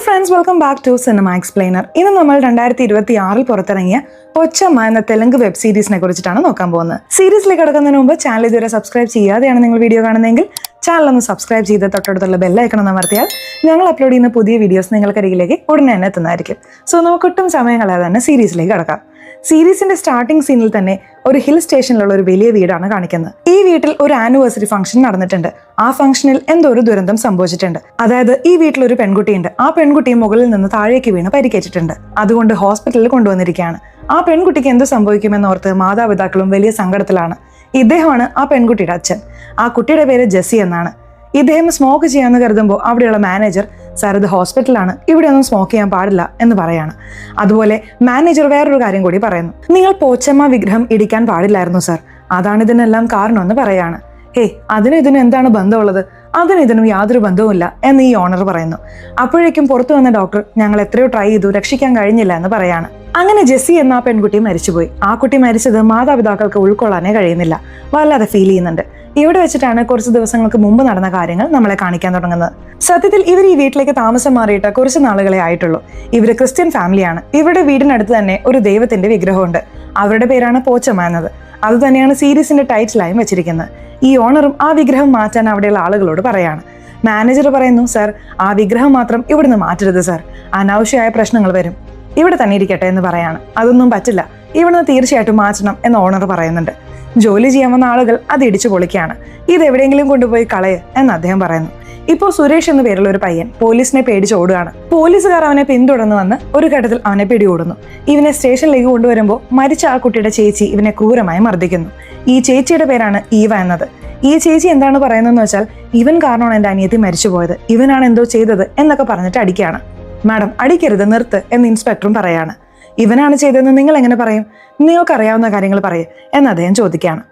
Friends, welcome back to cinema explainer. ഇന്ന് നമ്മൾ 2026 പുറത്തിറങ്ങിയ പൊച്ചമ്മ എന്ന തെലുങ്ക് വെബ് സീരീസിനെ കുറിച്ചിട്ടാണ് നോക്കാൻ പോകുന്നത്. സീരീസിലേക്ക് കടക്കുന്നതിന് മുമ്പ് ചാനൽ ഇതുവരെ സബ്സ്ക്രൈബ് ചെയ്യാതെയാണ് നിങ്ങൾ വീഡിയോ കാണുന്നതെങ്കിൽ ചാനൽ ഒന്ന് സബ്സ്ക്രൈബ് ചെയ്ത് തൊട്ടടുത്തുള്ള ബെല്ലൈക്കൺ ഒന്ന് അമർത്തിയാൽ ഞങ്ങൾ അപ്ലോഡ് ചെയ്യുന്ന പുതിയ വീഡിയോസ് നിങ്ങൾക്കരികിലേക്ക് ഉടനെ തന്നെ എത്തുന്നതായിരിക്കും. സോ നമുക്കൊട്ടും സമയം കളയാതെ തന്നെ സീരീസിലേക്ക് കടക്കാം. സീരീസിന്റെ സ്റ്റാർട്ടിംഗ് സീനിൽ തന്നെ ഒരു ഹിൽ സ്റ്റേഷനിലുള്ള ഒരു വലിയ വീടാണ് കാണിക്കുന്നത്. ഈ വീട്ടിൽ ഒരു ആനിവേഴ്സറി ഫംഗ്ഷൻ നടന്നിട്ടുണ്ട്. ആ ഫംഗ്ഷനിൽ എന്തോ ഒരു ദുരന്തം സംഭവിച്ചിട്ടുണ്ട്. അതായത് ഈ വീട്ടിൽ ഒരു പെൺകുട്ടിയുണ്ട്. ആ പെൺകുട്ടി മുകളിൽ നിന്ന് താഴേക്ക് വീണ് പരിക്കേറ്റിട്ടുണ്ട്. അതുകൊണ്ട് ഹോസ്പിറ്റലിൽ കൊണ്ടുവന്നിരിക്കുകയാണ്. ആ പെൺകുട്ടിക്ക് എന്ത് സംഭവിക്കുമെന്നോർത്ത് മാതാപിതാക്കളും വലിയ സങ്കടത്തിലാണ്. ഇദ്ദേഹമാണ് ആ പെൺകുട്ടിയുടെ അച്ഛൻ. ആ കുട്ടിയുടെ പേര് ജെസ്സി എന്നാണ്. ഇദ്ദേഹം സ്മോക്ക് ചെയ്യാമെന്ന് കരുതുമ്പോൾ അവിടെയുള്ള മാനേജർ സാർ, ഇത് ഹോസ്പിറ്റലാണ്, ഇവിടെ ഒന്നും സ്മോക്ക് ചെയ്യാൻ പാടില്ല എന്ന് പറയാണ്. അതുപോലെ മാനേജർ വേറൊരു കാര്യം കൂടി പറയുന്നു. നിങ്ങൾ പോച്ചമ്മ വിഗ്രഹം ഇടിക്കാൻ പാടില്ലായിരുന്നു സാർ, അതാണ് ഇതിനെല്ലാം കാരണമെന്ന് പറയാണ്. അതിനും ഇതിനും എന്താണ് ബന്ധമുള്ളത്? അതിനും ഇതിനും യാതൊരു ബന്ധവുമില്ല എന്ന് ഈ ഓണർ പറയുന്നു. അപ്പോഴേക്കും പുറത്തു വന്ന ഡോക്ടർ ഞങ്ങൾ എത്രയോ ട്രൈ ചെയ്തു, രക്ഷിക്കാൻ കഴിഞ്ഞില്ല എന്ന് പറയാണ്. അങ്ങനെ ജെസ്സി എന്ന ആ പെൺകുട്ടി മരിച്ചുപോയി. ആ കുട്ടി മരിച്ചത് മാതാപിതാക്കൾക്ക് ഉൾക്കൊള്ളാനേ കഴിയുന്നില്ല. വല്ലാതെ ഫീൽ ചെയ്യുന്നുണ്ട്. ഇവിടെ വെച്ചിട്ടാണ് കുറച്ച് ദിവസങ്ങൾക്ക് മുമ്പ് നടന്ന കാര്യങ്ങൾ നമ്മളെ കാണിക്കാൻ തുടങ്ങുന്നത്. സത്യത്തിൽ ഇവർ ഈ വീട്ടിലേക്ക് താമസം മാറിയിട്ട് കുറച്ച് നാളുകളെ ആയിട്ടുള്ളൂ. ഇവര് ക്രിസ്ത്യൻ ഫാമിലിയാണ്. ഇവരുടെ വീടിനടുത്ത് തന്നെ ഒരു ദൈവത്തിന്റെ വിഗ്രഹമുണ്ട്. അവരുടെ പേരാണ് പോച്ചമ്മ എന്നത്. അത് തന്നെയാണ് സീരീസിന്റെ ടൈറ്റിലായും വെച്ചിരിക്കുന്നത്. ഈ ഓണറും ആ വിഗ്രഹം മാറ്റാൻ അവിടെയുള്ള ആളുകളോട് പറയാണ്. മാനേജർ പറയുന്നു, സാർ, ആ വിഗ്രഹം മാത്രം ഇവിടുന്ന് മാറ്റരുത് സാർ, അനാവശ്യമായ പ്രശ്നങ്ങൾ വരും, ഇവിടെ തന്നെ ഇരിക്കട്ടെ എന്ന് പറയാണ്. അതൊന്നും പറ്റില്ല, ഇവിടുന്ന് തീർച്ചയായിട്ടും മാറ്റണം എന്ന് ഓണർ പറയുന്നുണ്ട്. ജോലി ചെയ്യാൻ വന്ന ആളുകൾ അത് ഇടിച്ചു പൊളിക്കുകയാണ്. ഇത് എവിടെയെങ്കിലും കൊണ്ടുപോയി കളയ് എന്ന് അദ്ദേഹം പറയുന്നു. ഇപ്പോൾ സുരേഷ് എന്ന പേരുള്ള ഒരു പയ്യൻ പോലീസിനെ പേടിച്ച് ഓടുകയാണ്. പോലീസുകാർ അവനെ പിന്തുടർന്ന് വന്ന് ഒരു ഘട്ടത്തിൽ അവനെ പിടികൂടുന്നു. ഇവനെ സ്റ്റേഷനിലേക്ക് കൊണ്ടുവരുമ്പോൾ മരിച്ച ആ കുട്ടിയുടെ ചേച്ചി ഇവനെ ക്രൂരമായി മർദ്ദിക്കുന്നു. ഈ ചേച്ചിയുടെ പേരാണ് ഈവ എന്നത്. ഈ ചേച്ചി എന്താണ് പറയുന്നതെന്ന് വെച്ചാൽ, ഇവൻ കാരണമാണ് എൻ്റെ അനിയത്തി മരിച്ചുപോയത്, ഇവനാണ് എന്തോ ചെയ്തത് എന്നൊക്കെ പറഞ്ഞിട്ട് അടിക്കുകയാണ്. മാഡം, അടിക്കരുത്, നിർത്ത് എന്ന് ഇൻസ്പെക്ടറും പറയാണ്. ഇവനാണ് ചെയ്തതെന്ന് നിങ്ങൾ എങ്ങനെ പറയും? നിങ്ങൾക്കറിയാവുന്ന കാര്യങ്ങൾ പറയും എന്ന് അദ്ദേഹം ചോദിക്കുകയാണ്.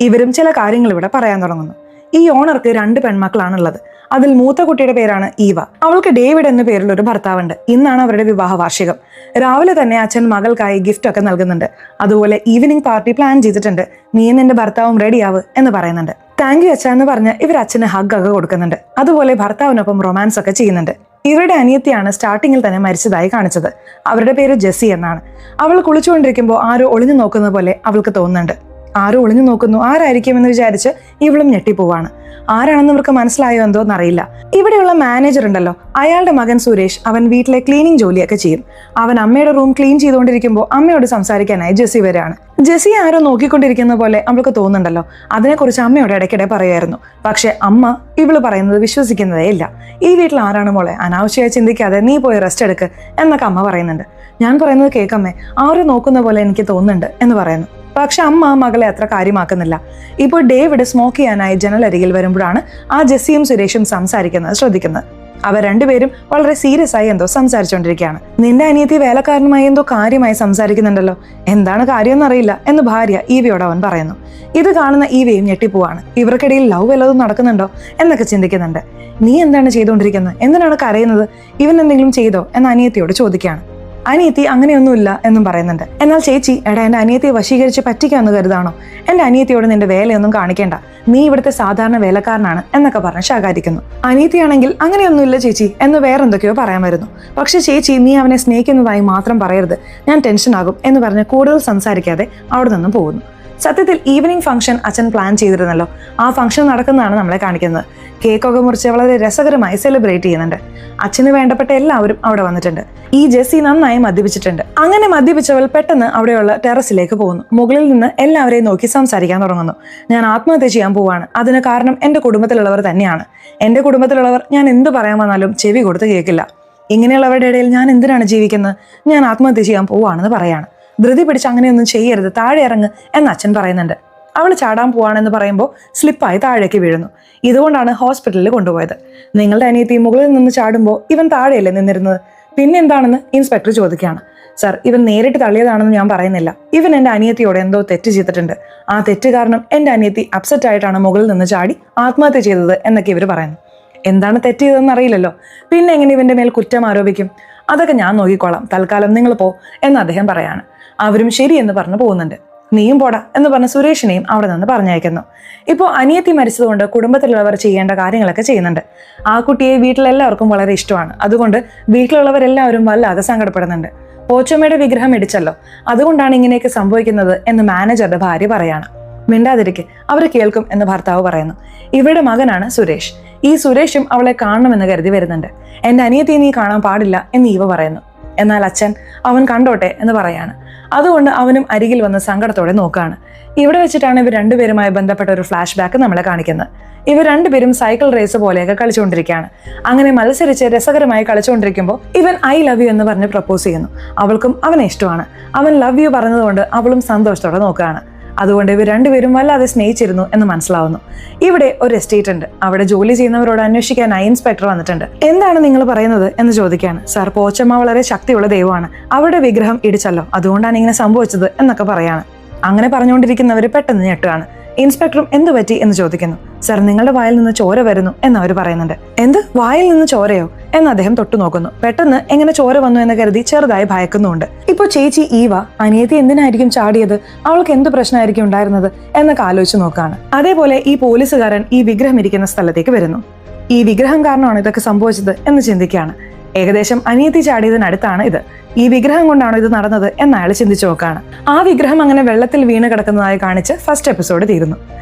ഇവരും ചില കാര്യങ്ങൾ ഇവിടെ പറയാൻ തുടങ്ങുന്നു. ഈ ഓണർക്ക് 2 പെൺമക്കളാണുള്ളത്. അതിൽ മൂത്ത കുട്ടിയുടെ പേരാണ് ഈവ. അവൾക്ക് ഡേവിഡ് എന്ന പേരുള്ള ഒരു ഭർത്താവുണ്ട്. ഇന്നാണ് അവരുടെ വിവാഹ വാർഷികം. രാവിലെ തന്നെ അച്ഛൻ മകൾക്കായി ഗിഫ്റ്റ് ഒക്കെ നൽകുന്നുണ്ട്. അതുപോലെ ഈവനിങ് പാർട്ടി പ്ലാൻ ചെയ്തിട്ടുണ്ട്, നീയും നിന്റെ ഭർത്താവും റെഡിയാവ് എന്ന് പറയുന്നുണ്ട്. താങ്ക് യു അച്ഛ എന്ന് പറഞ്ഞ് ഇവർ അച്ഛന് ഹഗ് ഒക്കെ കൊടുക്കുന്നുണ്ട്. അതുപോലെ ഭർത്താവിനൊപ്പം റൊമാൻസ് ഒക്കെ ചെയ്യുന്നുണ്ട്. ഇവരുടെ അനിയത്തിയാണ് സ്റ്റാർട്ടിങ്ങിൽ തന്നെ മരിച്ചതായി കാണിച്ചത്. അവരുടെ പേര് ജെസ്സി എന്നാണ്. അവൾ കുളിച്ചുകൊണ്ടിരിക്കുമ്പോൾ ആരോ ഒളിഞ്ഞു നോക്കുന്ന പോലെ അവൾക്ക് തോന്നുന്നുണ്ട്. ആരോ ഒളിഞ്ഞു നോക്കുന്നു, ആരായിരിക്കുമെന്ന് വിചാരിച്ച് ഇവളും ഞെട്ടിപ്പോവാണ്. ആരാണെന്ന് ഇവർക്ക് മനസ്സിലായോ എന്തോ എന്നറിയില്ല. ഇവിടെയുള്ള മാനേജർ ഉണ്ടല്ലോ, അയാളുടെ മകൻ സുരേഷ്, അവൻ വീട്ടിലെ ക്ലീനിങ് ജോലിയൊക്കെ ചെയ്യും. അവൻ അമ്മയുടെ റൂം ക്ലീൻ ചെയ്തുകൊണ്ടിരിക്കുമ്പോൾ അമ്മയോട് സംസാരിക്കാനായി ജെസ്സി വരികയാണ്. ജെസ്സി ആരോ നോക്കിക്കൊണ്ടിരിക്കുന്ന പോലെ അവൾക്ക് തോന്നുന്നുണ്ടല്ലോ. അതിനെക്കുറിച്ച് അമ്മയോട് ഇടയ്ക്കിടെ പറയുമായിരുന്നു. പക്ഷെ അമ്മ ഇവള് പറയുന്നത് വിശ്വസിക്കുന്നതേ ഇല്ല. ഈ വീട്ടിൽ ആരാണ് മോളെ, അനാവശ്യമായി ചിന്തിക്കാതെ നീ പോയി റെസ്റ്റ് എടുക്ക് എന്നൊക്കെ അമ്മ പറയുന്നുണ്ട്. ഞാൻ പറയുന്നത് കേൾക്കമ്മേ, ആരോ നോക്കുന്ന പോലെ എനിക്ക് തോന്നുന്നുണ്ട് എന്ന് പറയുന്നു. പക്ഷെ അമ്മ മകളെ അത്ര കാര്യമാക്കുന്നില്ല. ഇപ്പോൾ ഡേവിഡ് സ്മോക്ക് ചെയ്യാനായി ജനലരികിൽ വരുമ്പോഴാണ് ആ ജെസ്സിയും സുരേഷും സംസാരിക്കുന്നത് ശ്രദ്ധിക്കുന്നത്. അവർ രണ്ടുപേരും വളരെ സീരിയസ് ആയി എന്തോ സംസാരിച്ചുകൊണ്ടിരിക്കുകയാണ്. നിന്റെ അനിയത്തി വേലക്കാരനുമായി എന്തോ കാര്യമായി സംസാരിക്കുന്നുണ്ടല്ലോ, എന്താണ് കാര്യമെന്നറിയില്ല എന്ന് ഭാര്യ ഈവയോട് അവൻ പറയുന്നു. ഇത് കാണുന്ന ഈവയും ഞെട്ടിപ്പോവാണ്. ഇവർക്കിടയിൽ ലവ് വല്ലതും നടക്കുന്നുണ്ടോ എന്നൊക്കെ ചിന്തിക്കുന്നുണ്ട്. നീ എന്താണ് ചെയ്തുകൊണ്ടിരിക്കുന്നത്, എന്തിനാണ് കരയുന്നത്, ഇവൻ എന്തെങ്കിലും ചെയ്തോ എന്ന് അനിയത്തിയോട് ചോദിക്കുകയാണ്. അനിയത്തി അങ്ങനെയൊന്നുമില്ല എന്നും പറയുന്നുണ്ട്. എന്നാൽ ചേച്ചി, എടാ, എൻ്റെ അനിയത്തിയെ വശീകരിച്ച് പറ്റിക്കാമെന്ന് കരുതാണോ? എൻ്റെ അനിയത്തിയോട് നിന്റെ വേലയൊന്നും കാണിക്കേണ്ട, നീ ഇവിടുത്തെ സാധാരണ വേലക്കാരനാണ് എന്നൊക്കെ പറഞ്ഞ് ശകാരിക്കുന്നു. അനിയത്തിയാണെങ്കിൽ അങ്ങനെയൊന്നുമില്ല ചേച്ചി എന്ന് വേറെന്തൊക്കെയോ പറയാൻ വരുന്നു. പക്ഷെ ചേച്ചി, നീ അവനെ സ്നേഹിക്കുന്നതായി മാത്രം പറയരുത്, ഞാൻ ടെൻഷനാകും എന്ന് പറഞ്ഞ് കൂടുതൽ സംസാരിക്കാതെ അവിടെ നിന്നും പോകുന്നു. സത്യത്തിൽ ഈവനിങ് ഫംഗ്ഷൻ അച്ഛൻ പ്ലാൻ ചെയ്തിരുന്നല്ലോ. ആ ഫംഗ്ഷൻ നടക്കുന്നതാണ് നമ്മളെ കാണിക്കുന്നത്. കേക്കൊക്കെ മുറിച്ച് വളരെ രസകരമായി സെലിബ്രേറ്റ് ചെയ്യുന്നുണ്ട്. അച്ഛന് വേണ്ടപ്പെട്ട എല്ലാവരും അവിടെ വന്നിട്ടുണ്ട്. ഈ ജെസ്സി നന്നായി മദ്യപിച്ചിട്ടുണ്ട്. അങ്ങനെ മദ്യപിച്ചവൾ പെട്ടെന്ന് അവിടെയുള്ള ടെറസിലേക്ക് പോകുന്നു. മുകളിൽ നിന്ന് എല്ലാവരെയും നോക്കി സംസാരിക്കാൻ തുടങ്ങുന്നു. ഞാൻ ആത്മഹത്യ ചെയ്യാൻ പോവാണ്, അതിന് കാരണം എൻ്റെ കുടുംബത്തിലുള്ളവർ തന്നെയാണ്. എൻ്റെ കുടുംബത്തിലുള്ളവർ ഞാൻ എന്ത് പറയാൻ വന്നാലും ചെവി കൊടുത്ത് കേൾക്കില്ല. ഇങ്ങനെയുള്ളവരുടെ ഇടയിൽ ഞാൻ എന്തിനാണ് ജീവിക്കുന്നത്? ഞാൻ ആത്മഹത്യ ചെയ്യാൻ പോവാണെന്ന് പറയാണ്. ധൃതി പിടിച്ച് അങ്ങനെയൊന്നും ചെയ്യരുത്, താഴെ ഇറങ്ങ് എന്ന് അച്ഛൻ പറയുന്നുണ്ട്. അവൾ ചാടാൻ പോവാണെന്ന് പറയുമ്പോൾ സ്ലിപ്പായി താഴേക്ക് വീഴുന്നു. ഇതുകൊണ്ടാണ് ഹോസ്പിറ്റലിൽ കൊണ്ടുപോയത്. നിങ്ങളുടെ അനിയത്തി മുകളിൽ നിന്ന് ചാടുമ്പോൾ ഇവൻ താഴെയല്ലേ നിന്നിരുന്നത്, പിന്നെ എന്താണെന്ന് ഇൻസ്പെക്ടർ ചോദിക്കുകയാണ്. സർ, ഇവൻ നേരിട്ട് തള്ളിയതാണെന്ന് ഞാൻ പറയുന്നില്ല. ഇവൻ എൻ്റെ അനിയത്തിയോട് എന്തോ തെറ്റ് ചെയ്തിട്ടുണ്ട്. ആ തെറ്റ് കാരണം എൻ്റെ അനിയത്തി അപ്സെറ്റ് ആയിട്ടാണ് മുകളിൽ നിന്ന് ചാടി ആത്മഹത്യ ചെയ്തത് എന്നൊക്കെ ഇവർ പറയുന്നു. എന്താണ് തെറ്റ് ചെയ്തതെന്ന് അറിയില്ലല്ലോ, പിന്നെ എങ്ങനെ ഇവന്റെ മേൽ കുറ്റം ആരോപിക്കും? അതൊക്കെ ഞാൻ നോക്കിക്കോളാം, തൽക്കാലം നിങ്ങൾ പോ എന്ന് അദ്ദേഹം പറയാണ്. അവരും ശരി എന്ന് പറഞ്ഞു പോകുന്നുണ്ട്. നീയും പോടാ എന്ന് പറഞ്ഞ സുരേഷിനെയും അവിടെ നിന്ന് പറഞ്ഞയക്കുന്നു. ഇപ്പോൾ അനിയത്തി മരിച്ചതുകൊണ്ട് കുടുംബത്തിലുള്ളവർ ചെയ്യേണ്ട കാര്യങ്ങളൊക്കെ ചെയ്യുന്നുണ്ട്. ആ കുട്ടിയെ വീട്ടിലെല്ലാവർക്കും വളരെ ഇഷ്ടമാണ്. അതുകൊണ്ട് വീട്ടിലുള്ളവരെല്ലാവരും വല്ലാതെ സങ്കടപ്പെടുന്നുണ്ട്. പോച്ചമ്മയുടെ വിഗ്രഹം ഇടിച്ചല്ലോ, അതുകൊണ്ടാണ് ഇങ്ങനെയൊക്കെ സംഭവിക്കുന്നത് എന്ന് മാനേജറുടെ ഭാര്യ പറയാണ്. മിണ്ടാതിരിക്കെ, അവർ കേൾക്കും എന്ന് ഭർത്താവ് പറയുന്നു. ഇവരുടെ മകനാണ് സുരേഷ്. ഈ സുരേഷും അവളെ കാണണമെന്ന് കരുതി വരുന്നുണ്ട്. എൻ്റെ അനിയത്തിയെ നീ കാണാൻ പാടില്ല എന്ന് ഈവ പറയുന്നു. എന്നാൽ അച്ഛൻ അവൻ കണ്ടോട്ടെ എന്ന് പറയാണ്. അതുകൊണ്ട് അവനും അരികിൽ വന്ന് സങ്കടത്തോടെ നോക്കുകയാണ്. ഇവിടെ വെച്ചിട്ടാണ് ഇവർ രണ്ടുപേരുമായി ബന്ധപ്പെട്ട ഒരു ഫ്ലാഷ് ബാക്ക് നമ്മളെ കാണിക്കുന്നത്. ഇവർ രണ്ടുപേരും സൈക്കിൾ റേസ് പോലെയൊക്കെ കളിച്ചുകൊണ്ടിരിക്കുകയാണ്. അങ്ങനെ മത്സരിച്ച് രസകരമായി കളിച്ചുകൊണ്ടിരിക്കുമ്പോൾ ഇവൻ ഐ ലവ് യു എന്ന് പറഞ്ഞ് പ്രപ്പോസ് ചെയ്യുന്നു. അവൾക്കും അവനെ ഇഷ്ടമാണ്. അവൻ ലവ് യു പറഞ്ഞതുകൊണ്ട് അവളും സന്തോഷത്തോടെ നോക്കുകയാണ്. അതുകൊണ്ട് ഇവർ രണ്ടുപേരും വല്ലാതെ സ്നേഹിച്ചിരുന്നു എന്ന് മനസ്സിലാവുന്നു. ഇവിടെ ഒരു എസ്റ്റേറ്റ് ഉണ്ട്. അവിടെ ജോലി ചെയ്യുന്നവരോട് അന്വേഷിക്കാനായി ഇൻസ്പെക്ടർ വന്നിട്ടുണ്ട്. എന്താണ് നിങ്ങൾ പറയുന്നത് എന്ന് ചോദിക്കുകയാണ്. സാർ, പോച്ചമ്മ വളരെ ശക്തിയുള്ള ദൈവമാണ്. അവരുടെ വിഗ്രഹം ഇടിച്ചല്ലോ, അതുകൊണ്ടാണ് ഇങ്ങനെ സംഭവിച്ചത് എന്നൊക്കെ പറയാണ്. അങ്ങനെ പറഞ്ഞുകൊണ്ടിരിക്കുന്നവർ പെട്ടെന്ന് ഞെട്ടുകയാണ്. ഇൻസ്പെക്ടറും എന്തു പറ്റി എന്ന് ചോദിക്കുന്നു. സർ, നിങ്ങളുടെ വായിൽ നിന്ന് ചോര വരുന്നു എന്ന് അവർ പറയുന്നുണ്ട്. എന്ത്, വായിൽ നിന്ന് ചോരയോ എന്ന് അദ്ദേഹം തൊട്ടു നോക്കുന്നു. പെട്ടെന്ന് എങ്ങനെ ചോര വന്നു എന്ന് കരുതി ചെറുതായി ഭയക്കുന്നുണ്ട്. ഇപ്പൊ ചേച്ചി ഈവ അനിയത്തി എന്തിനായിരിക്കും ചാടിയത്, അവൾക്ക് എന്ത് പ്രശ്നമായിരിക്കും ഉണ്ടായിരുന്നത് എന്നൊക്കെ ആലോചിച്ച് നോക്കുകയാണ്. അതേപോലെ ഈ പോലീസുകാരൻ ഈ വിഗ്രഹം ഇരിക്കുന്ന സ്ഥലത്തേക്ക് വരുന്നു. ഈ വിഗ്രഹം കാരണമാണ് ഇതൊക്കെ സംഭവിച്ചത് എന്ന് ചിന്തിക്കുകയാണ്. ഏകദേശം അനിയത്തി ചാടിയതിനടുത്താണ് ഇത്. ഈ വിഗ്രഹം കൊണ്ടാണോ ഇത് നടന്നത് എന്ന് അയാൾ ചിന്തിച്ചു നോക്കുകയാണ്. ആ വിഗ്രഹം അങ്ങനെ വെള്ളത്തിൽ വീണ് കിടക്കുന്നതായി കാണിച്ച് ഫസ്റ്റ് എപ്പിസോഡ് തീരുന്നു.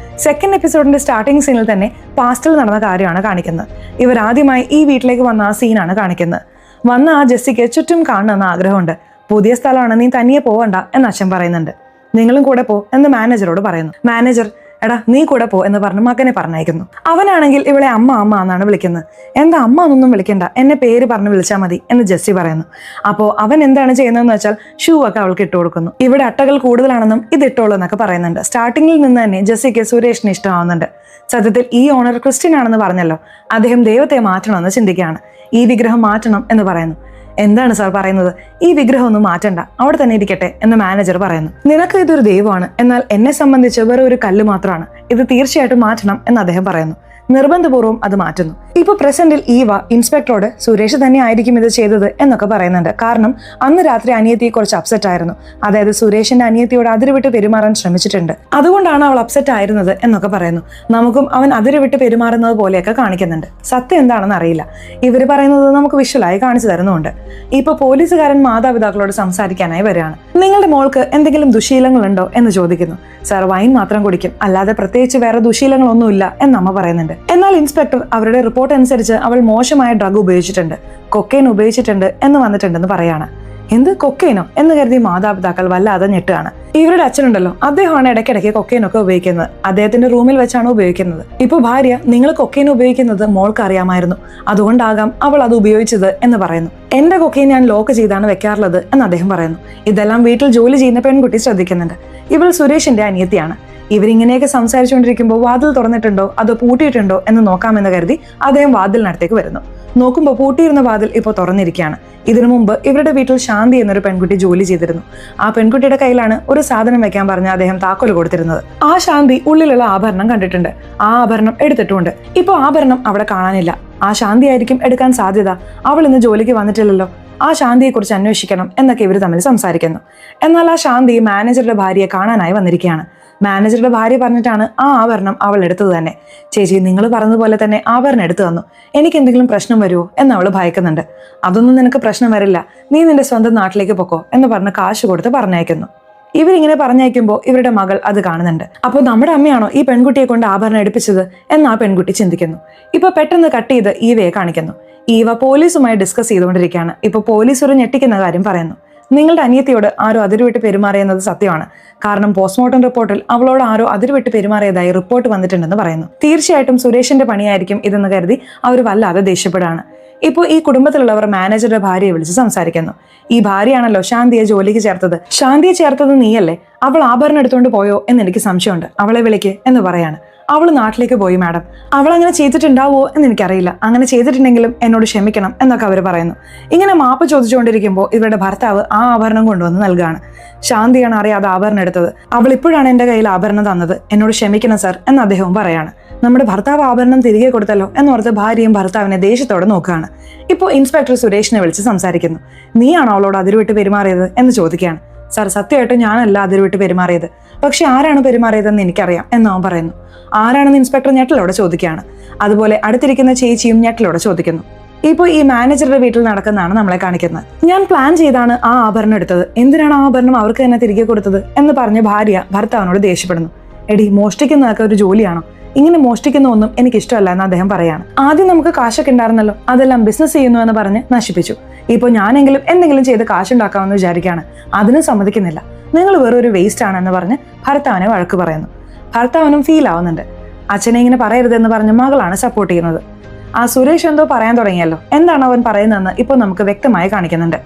സെക്കൻഡ് എപ്പിസോഡിന്റെ സ്റ്റാർട്ടിംഗ് സീനിൽ തന്നെ പാസ്റ്റിൽ നടന്ന കാര്യമാണ് കാണിക്കുന്നത്. ഇവർ ആദ്യമായി ഈ വീട്ടിലേക്ക് വന്ന ആ സീനാണ് കാണിക്കുന്നത്. വന്ന ആ ജെസ്സിക്ക് ചുറ്റും കാണണമെന്ന് ആഗ്രഹമുണ്ട്. പുതിയ സ്ഥലമാണ്, നീ തനിയെ പോവണ്ട എന്ന് അച്ഛൻ പറയുന്നുണ്ട്. നിങ്ങളും കൂടെ പോ എന്ന് മാനേജറോട് പറയുന്നു. മാനേജർ, എടാ നീ കൂടെ പോ എന്ന് പറഞ്ഞ് മകനെ പറഞ്ഞയക്കുന്നു. അവനാണെങ്കിൽ ഇവളെ അമ്മ അമ്മ എന്നാണ് വിളിക്കുന്നത്. എന്താ അമ്മ എന്നൊന്നും വിളിക്കണ്ട, എന്നെ പേര് പറഞ്ഞ് വിളിച്ചാൽ മതി എന്ന് ജെസ്സി പറയുന്നു. അപ്പോൾ അവൻ എന്താണ് ചെയ്യുന്നതെന്ന് വെച്ചാൽ ഷൂ ഒക്കെ അവൾക്ക് ഇട്ട് കൊടുക്കുന്നു. ഇവിടെ അട്ടകൾ കൂടുതലാണെന്നും ഇത് ഇട്ടോളൂ എന്നൊക്കെ പറയുന്നുണ്ട്. സ്റ്റാർട്ടിങ്ങിൽ നിന്ന് തന്നെ ജെസ്സിക്ക് സുരേഷിന് ഇഷ്ടമാവുന്നുണ്ട്. സത്യത്തിൽ ഈ ഓണർ ക്രിസ്ത്യൻ ആണെന്ന് പറഞ്ഞല്ലോ, അദ്ദേഹം ദൈവത്തെ മാറ്റണമെന്ന് ചിന്തിക്കുകയാണ്. ഈ വിഗ്രഹം മാറ്റണം എന്ന് പറയുന്നു. എന്താണ് സാർ പറയുന്നത്, ഈ വിഗ്രഹം ഒന്നും മാറ്റണ്ട, അവിടെ തന്നെ ഇരിക്കട്ടെ എന്ന് മാനേജർ പറയുന്നു. നിനക്ക് ഇതൊരു ദൈവമാണ്, എന്നാൽ എന്നെ സംബന്ധിച്ച് വേറെ ഒരു കല്ല് മാത്രമാണ്, ഇത് തീർച്ചയായിട്ടും മാറ്റണം എന്ന് അദ്ദേഹം പറയുന്നു. നിർബന്ധപൂർവ്വം അത് മാറ്റുന്നു. ഇപ്പൊ പ്രസന്റിൽ ഈവ ഇൻസ്പെക്ടറോട് സുരേഷ് തന്നെ ആയിരിക്കും ഇത് ചെയ്തത് എന്നൊക്കെ പറയുന്നുണ്ട്. കാരണം അന്ന് രാത്രി അനിയത്തി കുറച്ച് അപ്സെറ്റ് ആയിരുന്നു. അതായത് സുരേഷിന്റെ അനിയത്തിയോട് അതിരുവിട്ട് പെരുമാറാൻ ശ്രമിച്ചിട്ടുണ്ട്, അതുകൊണ്ടാണ് അവൾ അപ്സെറ്റ് ആയിരുന്നത് എന്നൊക്കെ പറയുന്നു. നമുക്കും അവൻ അതിരുവിട്ട് പെരുമാറുന്നത് പോലെയൊക്കെ കാണിക്കുന്നുണ്ട്. സത്യം എന്താണെന്ന് അറിയില്ല. ഇവര് പറയുന്നത് നമുക്ക് വിഷ്വലായി കാണിച്ചു തരുന്നുണ്ട്. ഇപ്പൊ പോലീസുകാരൻ മാതാപിതാക്കളോട് സംസാരിക്കാനായി വരികയാണ്. നിങ്ങളുടെ മോൾക്ക് എന്തെങ്കിലും ദുശീലങ്ങളുണ്ടോ എന്ന് ചോദിക്കുന്നു. സാർ, വൈൻ മാത്രം കുടിക്കും, അല്ലാതെ പ്രത്യേകിച്ച് വേറെ ദുശീലങ്ങളൊന്നുമില്ല എന്നമ്മ പറയുന്നുണ്ട്. എന്നാൽ ഇൻസ്പെക്ടർ അവരുടെ റിപ്പോർട്ട് അനുസരിച്ച് അവൾ മോശമായ ഡ്രഗ് ഉപയോഗിച്ചിട്ടുണ്ട്, കൊക്കൈൻ ഉപയോഗിച്ചിട്ടുണ്ട് എന്ന് വന്നിട്ടുണ്ടെന്ന് പറയാണ്. എന്ത്, കൊക്കൈനോ എന്ന് കരുതി മാതാപിതാക്കൾ വല്ലാതെ ഞെട്ടുകയാണ്. ഇവരുടെ അച്ഛനുണ്ടല്ലോ, അദ്ദേഹമാണ് ഇടയ്ക്കിടയ്ക്ക് കൊക്കൈനൊക്കെ ഉപയോഗിക്കുന്നത്. അദ്ദേഹത്തിന്റെ റൂമിൽ വെച്ചാണ് ഉപയോഗിക്കുന്നത്. ഇപ്പൊ ഭാര്യ, നിങ്ങൾ കൊക്കൈൻ ഉപയോഗിക്കുന്നത് മോൾക്ക് അറിയാമായിരുന്നു, അതുകൊണ്ടാകാം അവൾ അത് ഉപയോഗിച്ചത് എന്ന് പറയുന്നു. എന്റെ കൊക്കൈൻ ഞാൻ ലോക്ക് ചെയ്താണ് വെക്കാറുള്ളത് എന്ന് അദ്ദേഹം പറയുന്നു. ഇതെല്ലാം വീട്ടിൽ ജോലി ചെയ്യുന്ന പെൺകുട്ടി ശ്രദ്ധിക്കുന്നുണ്ട്. ഇവൾ സുരേഷിന്റെ അനിയത്തിയാണ്. ഇവരിങ്ങനെയൊക്കെ സംസാരിച്ചുകൊണ്ടിരിക്കുമ്പോൾ വാതിൽ തുറന്നിട്ടുണ്ടോ അതോ പൂട്ടിയിട്ടുണ്ടോ എന്ന് നോക്കാമെന്ന് കരുതി അദ്ദേഹം വാതിലിനടുത്തേക്ക് വരുന്നു. നോക്കുമ്പോൾ പൂട്ടിയിരുന്ന വാതിൽ ഇപ്പോൾ തുറന്നിരിക്കുകയാണ്. ഇതിനു മുമ്പ് ഇവരുടെ വീട്ടിൽ ശാന്തി എന്നൊരു പെൺകുട്ടി ജോലി ചെയ്തിരുന്നു. ആ പെൺകുട്ടിയുടെ കയ്യിലാണ് ഒരു സാധനം വെക്കാൻ പറഞ്ഞ് അദ്ദേഹം താക്കോല് കൊടുത്തിരുന്നത്. ആ ശാന്തി ഉള്ളിലുള്ള ആഭരണം കണ്ടിട്ടുണ്ട്, ആ ആഭരണം എടുത്തിട്ടുമുണ്ട്. ഇപ്പോൾ ആഭരണം അവിടെ കാണാനില്ല. ആ ശാന്തി ആയിരിക്കും എടുക്കാൻ സാധ്യത. അവൾ ഇന്ന് ജോലിക്ക് വന്നിട്ടില്ലല്ലോ, ആ ശാന്തിയെക്കുറിച്ച് അന്വേഷിക്കണം എന്നൊക്കെ ഇവർ തമ്മിൽ സംസാരിക്കുന്നു. എന്നാൽ ആ ശാന്തി മാനേജറുടെ ഭാര്യയെ കാണാനായി വന്നിരിക്കുകയാണ്. മാനേജറുടെ ഭാര്യ പറഞ്ഞിട്ടാണ് ആ ആഭരണം അവൾ എടുത്തത് തന്നെ. ചേച്ചി, നിങ്ങൾ പറഞ്ഞതുപോലെ തന്നെ ആഭരണം എടുത്തു തന്നു, എനിക്ക് എന്തെങ്കിലും പ്രശ്നം വരുമോ എന്ന് അവൾ ഭയക്കുന്നുണ്ട്. അതൊന്നും നിനക്ക് പ്രശ്നം വരില്ല, നീ നിന്റെ സ്വന്തം നാട്ടിലേക്ക് പൊക്കോ എന്ന് പറഞ്ഞ് കാശ് കൊടുത്ത് പറഞ്ഞയക്കുന്നു. ഇവരിങ്ങനെ പറഞ്ഞയക്കുമ്പോൾ ഇവരുടെ മകൾ അത് കാണുന്നുണ്ട്. അപ്പോൾ നമ്മുടെ അമ്മയാണോ ഈ പെൺകുട്ടിയെ കൊണ്ട് ആഭരണം എടുപ്പിച്ചത് എന്ന് ആ പെൺകുട്ടി ചിന്തിക്കുന്നു. ഇപ്പൊ പെട്ടെന്ന് കട്ട് ചെയ്ത് ഈവയെ കാണിക്കുന്നു. ഈവ പോലീസുമായി ഡിസ്കസ് ചെയ്തുകൊണ്ടിരിക്കുകയാണ്. ഇപ്പൊ പോലീസ് ഒരു ഞെട്ടിക്കുന്ന കാര്യം പറയുന്നു. നിങ്ങളുടെ അനിയത്തിയോട് ആരോ അതിരുവിട്ട് പെരുമാറിയെന്നത് സത്യമാണ്. കാരണം പോസ്റ്റ്മോർട്ടം റിപ്പോർട്ടിൽ അവളോട് ആരോ അതിരുവിട്ട് പെരുമാറിയതായി റിപ്പോർട്ട് വന്നിട്ടുണ്ടെന്ന് പറയുന്നു. തീർച്ചയായിട്ടും സുരേഷിന്റെ പണിയായിരിക്കും ഇതെന്ന് കരുതി അവർ വല്ലാതെ ദേഷ്യപ്പെടുകയാണ്. ഇപ്പോൾ ഈ കുടുംബത്തിലുള്ളവർ മാനേജറുടെ ഭാര്യയെ വിളിച്ച് സംസാരിക്കുന്നു. ഈ ഭാര്യയാണല്ലോ ശാന്തിയെ ജോലിക്ക് ചേർത്തത്. ശാന്തിയെ ചേർത്തത് നീയല്ലേ? അവൾ ആഭരണം എടുത്തുകൊണ്ട് പോയോ എന്ന് എനിക്ക് സംശയമുണ്ട്, അവളെ വിളിക്ക് എന്ന് പറയാണ്. അവൾ നാട്ടിലേക്ക് പോയി മാഡം. അവൾ അങ്ങനെ ചെയ്തിട്ടുണ്ടാവുമോ എന്ന് എനിക്കറിയില്ല, അങ്ങനെ ചെയ്തിട്ടുണ്ടെങ്കിലും എന്നോട് ക്ഷമിക്കണം എന്നൊക്കെ അവർ പറയുന്നു. ഇങ്ങനെ മാപ്പ് ചോദിച്ചുകൊണ്ടിരിക്കുമ്പോൾ ഇവരുടെ ഭർത്താവ് ആ ആഭരണം കൊണ്ടുവന്ന് നൽകുകയാണ്. ശാന്തിയാണ് അറിയാതെ ആഭരണം എടുത്തത്. അവൾ ഇപ്പോഴാണ് എൻ്റെ കയ്യിൽ ആഭരണം തന്നത്, എന്നോട് ക്ഷമിക്കണം സർ എന്ന് അദ്ദേഹവും പറയാണ്. നമ്മുടെ ഭർത്താവ് ആഭരണം തിരികെ കൊടുത്തല്ലോ എന്നോർത്ത് ഭാര്യയും ഭർത്താവിനെ ദേഷ്യത്തോടെ നോക്കുകയാണ്. ഇപ്പോൾ ഇൻസ്പെക്ടർ സുരേഷിനെ വിളിച്ച് സംസാരിക്കുന്നു. നീയാണോ അവളോട് അതിരുവിട്ട് പെരുമാറിയത് എന്ന് ചോദിക്കുകയാണ്. സാർ സത്യമായിട്ട് ഞാനല്ല അതിൽ വിട്ട് പെരുമാറിയത്, പക്ഷെ ആരാണ് പെരുമാറിയതെന്ന് എനിക്കറിയാം എന്നവൻ പറയുന്നു. ആരാണെന്ന് ഇൻസ്പെക്ടർ ഞെട്ടലോടെ ചോദിക്കുകയാണ്. അതുപോലെ അടുത്തിരിക്കുന്ന ചേച്ചിയും ഞെട്ടലോടെ ചോദിക്കുന്നു. ഇപ്പോൾ ഈ മാനേജറുടെ വീട്ടിൽ നടക്കുന്നതാണ് നമ്മളെ കാണിക്കുന്നത്. ഞാൻ പ്ലാൻ ചെയ്താണ് ആ ആഭരണം എടുത്തത്, എന്തിനാണ് ആ ആഭരണം അവർക്ക് തന്നെ തിരികെ കൊടുത്തത് എന്ന് പറഞ്ഞ് ഭാര്യ ഭർത്താവിനോട് ദേഷ്യപ്പെടുന്നു. എടി, മോഷ്ടിക്കുന്നതൊക്കെ ഒരു ജോലിയാണോ? ഇങ്ങനെ മോഷ്ടിക്കുന്ന ഒന്നും എനിക്ക് ഇഷ്ടമല്ല എന്ന് അദ്ദേഹം പറയാണ്. ആദ്യം നമുക്ക് കാശൊക്കെ ഉണ്ടായിരുന്നല്ലോ, അതെല്ലാം ബിസിനസ് ചെയ്യുന്നു എന്ന് പറഞ്ഞ് നശിപ്പിച്ചു. ഇപ്പോൾ ഞാനെങ്കിലും എന്തെങ്കിലും ചെയ്ത് കാശുണ്ടാക്കാമെന്ന് വിചാരിക്കുകയാണ്, അതിനും സമ്മതിക്കുന്നില്ല. നിങ്ങൾ വെറൊരു വേസ്റ്റ് ആണെന്ന് പറഞ്ഞ് ഭർത്താവിനെ വഴക്ക് പറയുന്നു. ഭർത്താവിനും ഫീൽ ആവുന്നുണ്ട്. അച്ഛനെ ഇങ്ങനെ പറയരുതെന്ന് പറഞ്ഞ് മകളാണ് സപ്പോർട്ട് ചെയ്യുന്നത്. ആ സുരേഷ് എന്തോ പറയാൻ തുടങ്ങിയല്ലോ, എന്താണ് അവൻ പറയുന്നതെന്ന് ഇപ്പോൾ നമുക്ക് വ്യക്തമായി കാണിക്കുന്നുണ്ട്.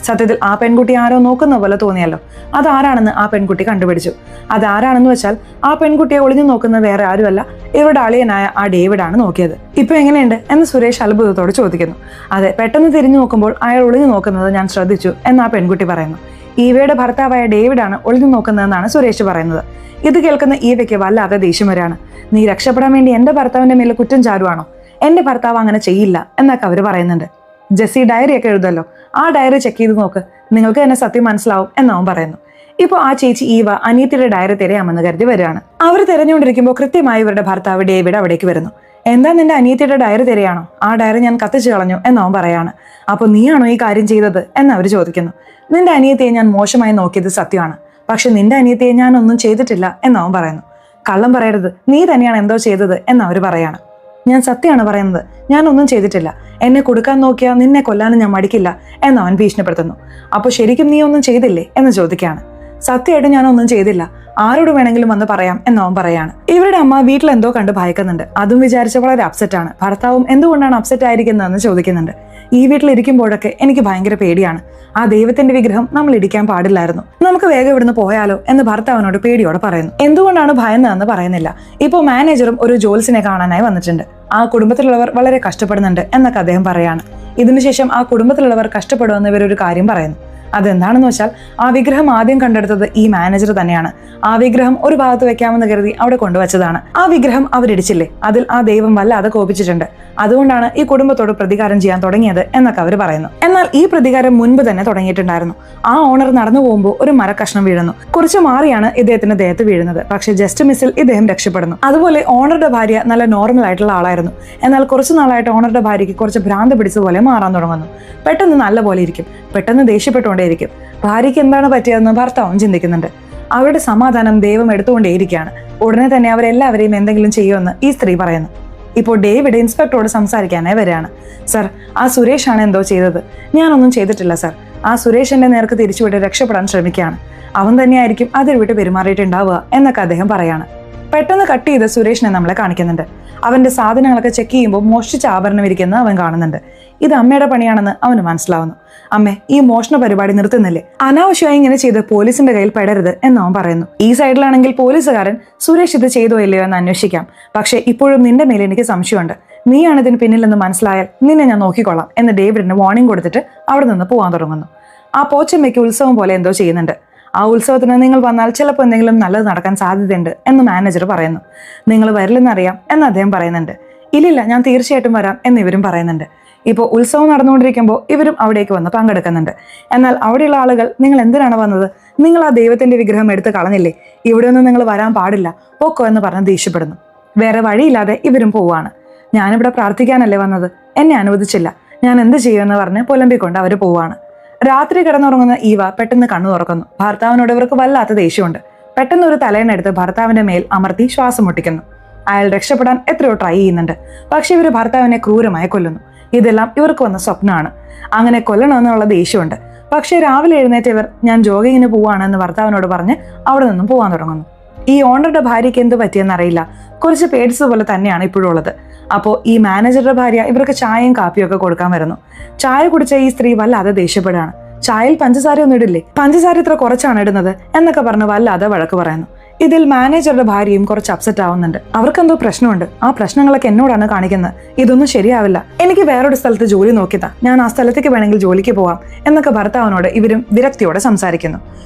സത്യത്തിൽ ആ പെൺകുട്ടി ആരോ നോക്കുന്ന പോലെ തോന്നിയല്ലോ, അതാരാണെന്ന് ആ പെൺകുട്ടി കണ്ടുപിടിച്ചു. അതാരാണെന്ന് വെച്ചാൽ ആ പെൺകുട്ടിയെ ഒളിഞ്ഞു നോക്കുന്നത് വേറെ ആരുമല്ല, ഇവരുടെ അളിയനായ ആ ഡേവിഡാണ് നോക്കിയത്. ഇപ്പൊ എങ്ങനെയുണ്ട് എന്ന് സുരേഷ് അത്ഭുതത്തോട് ചോദിക്കുന്നു. അതെ, പെട്ടെന്ന് തിരിഞ്ഞു നോക്കുമ്പോൾ അയാൾ ഒളിഞ്ഞു നോക്കുന്നത് ഞാൻ ശ്രദ്ധിച്ചു എന്ന് ആ പെൺകുട്ടി പറയുന്നു. ഈവയുടെ ഭർത്താവായ ഡേവിഡാണ് ഒളിഞ്ഞു നോക്കുന്നതെന്നാണ് സുരേഷ് പറയുന്നത്. ഇത് കേൾക്കുന്ന ഈവയ്ക്ക് വല്ലാതെ ദേഷ്യം വരാണ്. നീ രക്ഷപ്പെടാൻ വേണ്ടി എന്റെ ഭർത്താവിന്റെ മേലെ കുറ്റം ചാരുവാണോ? എന്റെ ഭർത്താവ് അങ്ങനെ ചെയ്യില്ല എന്നൊക്കെ അവര് പറയുന്നുണ്ട്. ജെസ്സി ഡയറി ഒക്കെ എഴുതല്ലോ, ആ ഡയറി ചെക്ക് ചെയ്ത് നോക്ക്, നിങ്ങൾക്ക് തന്നെ സത്യം മനസ്സിലാവും എന്നവൻ പറയുന്നു. ഇപ്പോൾ ആ ചേച്ചി ഈവ അനിയത്തിയുടെ ഡയറി തിരയാമെന്ന് കരുതി വരികയാണ്. അവർ തിരഞ്ഞുകൊണ്ടിരിക്കുമ്പോൾ കൃത്യമായി ഇവരുടെ ഭർത്താവ് ഡേവിഡ് അവിടേക്ക് വരുന്നു. എന്താ, നിന്റെ അനിയത്തിയുടെ ഡയറി തിരയാണോ? ആ ഡയറി ഞാൻ കത്തിച്ചു കളഞ്ഞു എന്നവൻ പറയാണ്. അപ്പോൾ നീയാണോ ഈ കാര്യം ചെയ്തത് എന്ന് അവർ ചോദിക്കുന്നു. നിന്റെ അനിയത്തിയെ ഞാൻ മോശമായി നോക്കിയത് സത്യമാണ്, പക്ഷെ നിന്റെ അനിയത്തിയെ ഞാൻ ഒന്നും ചെയ്തിട്ടില്ല എന്നവൻ പറയുന്നു. കള്ളം പറയരുത്, നീ തന്നെയാണ് എന്തോ ചെയ്തത് എന്നവർ പറയാണ്. ഞാൻ സത്യമാണ് പറയുന്നത്, ഞാനൊന്നും ചെയ്തിട്ടില്ല. എന്നെ കൊടുക്കാൻ നോക്കിയാൽ നിന്നെ കൊല്ലാനും ഞാൻ മടിക്കില്ല എന്നവൻ ഭീഷണിപ്പെടുത്തുന്നു. അപ്പോൾ ശരിക്കും നീ ഒന്നും ചെയ്തില്ലേ എന്ന് ചോദിക്കുകയാണ്. സത്യമായിട്ട് ഞാനൊന്നും ചെയ്തില്ല, ആരോട് വേണമെങ്കിലും വന്ന് പറയാം എന്നവൻ പറയാണ്. ഇവരുടെ അമ്മ വീട്ടിൽ എന്തോ കണ്ട് ഭയക്കുന്നുണ്ട്. അതും വിചാരിച്ച വളരെ അപ്സെറ്റ് ആണ്. ഭർത്താവും എന്തുകൊണ്ടാണ് അപ്സെറ്റ് ആയിരിക്കുന്നതെന്ന് ചോദിക്കുന്നുണ്ട്. ഈ വീട്ടിലിരിക്കുമ്പോഴൊക്കെ എനിക്ക് ഭയങ്കര പേടിയാണ്. ആ ദൈവത്തിന്റെ വിഗ്രഹം നമ്മൾ ഇടിക്കാൻ പാടില്ലായിരുന്നു, നമുക്ക് വേഗം ഇവിടുന്ന് പോയാലോ എന്ന് ഭർത്താവിനോട് പേടിയോടെ പറയുന്നു. എന്തുകൊണ്ടാണ് ഭയന്നതെന്ന് പറയുന്നില്ല. ഇപ്പോൾ മാനേജറും ഒരു ജോൽസിനെ കാണാനായി വന്നിട്ടുണ്ട്. ആ കുടുംബത്തിലുള്ളവർ വളരെ കഷ്ടപ്പെടുന്നുണ്ട് എന്നൊക്കെ അദ്ദേഹം പറയാണ്. ഇതിനുശേഷം ആ കുടുംബത്തിലുള്ളവർ കഷ്ടപ്പെടുമെന്ന് ഇവരൊരു കാര്യം പറയുന്നു. അതെന്താണെന്ന് വെച്ചാൽ ആ വിഗ്രഹം ആദ്യം കണ്ടെടുത്തത് ഈ മാനേജർ തന്നെയാണ്. ആ വിഗ്രഹം ഒരു ഭാഗത്ത് വെക്കാമെന്ന് കരുതി അവിടെ കൊണ്ടുവച്ചതാണ്. ആ വിഗ്രഹം അവരിടിച്ചില്ലേ, അതിൽ ആ ദൈവം വല്ലാതെ കോപിച്ചിട്ടുണ്ട്. അതുകൊണ്ടാണ് ഈ കുടുംബത്തോട് പ്രതികാരം ചെയ്യാൻ തുടങ്ങിയത് എന്നൊക്കെ അവർ പറയുന്നു. എന്നാൽ ഈ പ്രതികാരം മുൻപ് തന്നെ തുടങ്ങിയിട്ടുണ്ടായിരുന്നു. ആ ഓണർ നടന്നു പോകുമ്പോൾ ഒരു മരക്കഷ്ണം വീഴുന്നു. കുറച്ച് മാറിയാണ് ഇദ്ദേഹത്തിന്റെ ദേഹത്ത് വീഴുന്നത്. പക്ഷെ ജസ്റ്റ് മിസ്സിൽ ഇദ്ദേഹം രക്ഷപ്പെടുന്നു. അതുപോലെ ഓണറുടെ ഭാര്യ നല്ല നോർമൽ ആയിട്ടുള്ള ആളായിരുന്നു. എന്നാൽ കുറച്ചു നാളായിട്ട് ഓണറുടെ ഭാര്യയ്ക്ക് കുറച്ച് ഭ്രാന്ത് പിടിച്ചതുപോലെ മാറാൻ തുടങ്ങുന്നു. പെട്ടെന്ന് നല്ല പോലെ ഇരിക്കും, പെട്ടെന്ന് ദേഷ്യപ്പെട്ടുകൊണ്ടേയിരിക്കും. ഭാര്യയ്ക്ക് എന്താണ് പറ്റിയതെന്ന് ഭർത്താവും ചിന്തിക്കുന്നുണ്ട്. അവരുടെ സമാധാനം ദൈവം എടുത്തുകൊണ്ടേയിരിക്കുകയാണ്. ഉടനെ തന്നെ അവരെല്ലാവരെയും എന്തെങ്കിലും ചെയ്യുമെന്ന് ഈ സ്ത്രീ പറയുന്നു. ഇപ്പോൾ ഡേവിഡ് ഇൻസ്പെക്ടറോട് സംസാരിക്കാനായി വരികയാണ്. സർ, ആ സുരേഷാണ് എന്തോ ചെയ്തത്, ഞാനൊന്നും ചെയ്തിട്ടില്ല സർ. ആ സുരേഷ് എന്റെ നേർക്ക് തിരിച്ചുവിട്ട് രക്ഷപ്പെടാൻ ശ്രമിക്കുകയാണ്. അവൻ തന്നെയായിരിക്കും അതിൽ വിട്ട് പെരുമാറിയിട്ടുണ്ടാവുക എന്നൊക്കെ അദ്ദേഹം പറയാണ്. പെട്ടെന്ന് കട്ട് ചെയ്ത് സുരേഷിനെ നമ്മളെ കാണിക്കുന്നുണ്ട്. അവന്റെ സാധനങ്ങളൊക്കെ ചെക്ക് ചെയ്യുമ്പോൾ മോഷ്ടിച്ച ആഭരണം ഇരിക്കുന്ന അവൻ കാണുന്നുണ്ട്. ഇത് അമ്മയുടെ പണിയാണെന്ന് അവന് മനസ്സിലാവുന്നു. അമ്മേ, ഈ മോഷണ പരിപാടി നിർത്തുന്നില്ലേ? അനാവശ്യമായി ഇങ്ങനെ ചെയ്ത് പോലീസിന്റെ കയ്യിൽ പെടരുത് എന്ന് അവൻ പറയുന്നു. ഈ സൈഡിലാണെങ്കിൽ പോലീസുകാരൻ സുരേഷ് ഇത് ചെയ്തോ ഇല്ലയോ എന്ന് അന്വേഷിക്കാം, പക്ഷെ ഇപ്പോഴും നിന്റെ മേലെ എനിക്ക് സംശയമുണ്ട്. നീയാണ് ഇതിന് പിന്നിലെന്ന് മനസ്സിലായാൽ നിന്നെ ഞാൻ നോക്കിക്കൊള്ളാം എന്ന് ഡേവിഡിന് വാർണിംഗ് കൊടുത്തിട്ട് അവിടെ നിന്ന് പോകാൻ തുടങ്ങുന്നു. ആ പോച്ചമ്മയ്ക്ക് ഉത്സവം പോലെ എന്തോ ചെയ്യുന്നുണ്ട്. ആ ഉത്സവത്തിന് നിങ്ങൾ വന്നാൽ ചിലപ്പോൾ എന്തെങ്കിലും നല്ലത് നടക്കാൻ സാധ്യതയുണ്ട് എന്ന് മാനേജർ പറയുന്നു. നിങ്ങൾ വരില്ലെന്നറിയാം എന്ന് അദ്ദേഹം പറയുന്നുണ്ട്. ഇല്ലില്ല, ഞാൻ തീർച്ചയായിട്ടും വരാം എന്നിവരും പറയുന്നുണ്ട്. ഇപ്പോൾ ഉത്സവം നടന്നുകൊണ്ടിരിക്കുമ്പോൾ ഇവരും അവിടേക്ക് വന്ന് പങ്കെടുക്കുന്നുണ്ട്. എന്നാൽ അവിടെയുള്ള ആളുകൾ, നിങ്ങൾ എന്തിനാണ് വന്നത്? നിങ്ങൾ ആ ദൈവത്തിന്റെ വിഗ്രഹം എടുത്ത് കളഞ്ഞില്ലേ? ഇവിടെ ഒന്നും നിങ്ങൾ വരാൻ പാടില്ല, പോക്കോ എന്ന് പറഞ്ഞ് ദേഷ്യപ്പെടുന്നു. വേറെ വഴിയില്ലാതെ ഇവരും പോവാണ്. ഞാനിവിടെ പ്രാർത്ഥിക്കാനല്ലേ വന്നത്, എന്നെ അനുവദിച്ചില്ല, ഞാൻ എന്ത് ചെയ്യുമെന്ന് പറഞ്ഞ് പുലമ്പിക്കൊണ്ട് അവർ പോവാണ്. രാത്രി കിടന്നുറങ്ങുന്ന ഈവ പെട്ടെന്ന് കണ്ണു തുറക്കുന്നു. ഭർത്താവിനോട് ഇവർക്ക് വല്ലാത്ത ദേഷ്യമുണ്ട്. പെട്ടെന്ന് ഒരു തലേനെടുത്ത് ഭർത്താവിന്റെ മേൽ അമർത്തി ശ്വാസം മുട്ടിക്കുന്നു. അയാൾ രക്ഷപ്പെടാൻ എത്രയോ ട്രൈ ചെയ്യുന്നുണ്ട്, പക്ഷെ ഇവർ ഭർത്താവിനെ ക്രൂരമായി കൊല്ലുന്നു. ഇതെല്ലാം ഇവർക്ക് വന്ന സ്വപ്നമാണ്. അങ്ങനെ കൊല്ലണമെന്നുള്ള ദേഷ്യമുണ്ട്. പക്ഷെ രാവിലെ എഴുന്നേറ്റവർ ഞാൻ ജോഗിങ്ങിന് പോവാണെന്ന് ഭർത്താവിനോട് പറഞ്ഞ് അവിടെ നിന്നും പോകാൻ തുടങ്ങുന്നു. ഈ ഓണറുടെ ഭാര്യയ്ക്ക് എന്ത് പറ്റിയെന്നറിയില്ല, കുറച്ച് പേടിച്ചത് പോലെ തന്നെയാണ് ഇപ്പോഴും ഉള്ളത്. അപ്പോൾ ഈ മാനേജറുടെ ഭാര്യ ഇവർക്ക് ചായയും കാപ്പിയും ഒക്കെ കൊടുക്കാൻ വരുന്നു. ചായ കുടിച്ച ഈ സ്ത്രീ വല്ലാതെ ദേഷ്യപ്പെടുകയാണ്. ചായയിൽ പഞ്ചസാര ഒന്നും ഇടില്ലേ, പഞ്ചസാര ഇത്ര കുറച്ചാണ് ഇടുന്നത് എന്നൊക്കെ പറഞ്ഞ് വല്ലാതെ വഴക്ക് പറയുന്നു. ഇതിൽ മാനേജറുടെ ഭാര്യയും കുറച്ച് അപ്സെറ്റ് ആവുന്നുണ്ട്. അവർക്കെന്തോ പ്രശ്നമുണ്ട്. ആ പ്രശ്നങ്ങളൊക്കെ എന്നോടാണ് കാണിക്കുന്നത്. ഇതൊന്നും ശരിയാവില്ല, എനിക്ക് വേറൊരു സ്ഥലത്ത് ജോലി നോക്കിയതാ, ഞാൻ ആ സ്ഥലത്തേക്ക് വേണമെങ്കിൽ ജോലിക്ക് പോവാം എന്നൊക്കെ ഭർത്താവിനോട് ഇവരും വിരക്തിയോടെ സംസാരിക്കുന്നു.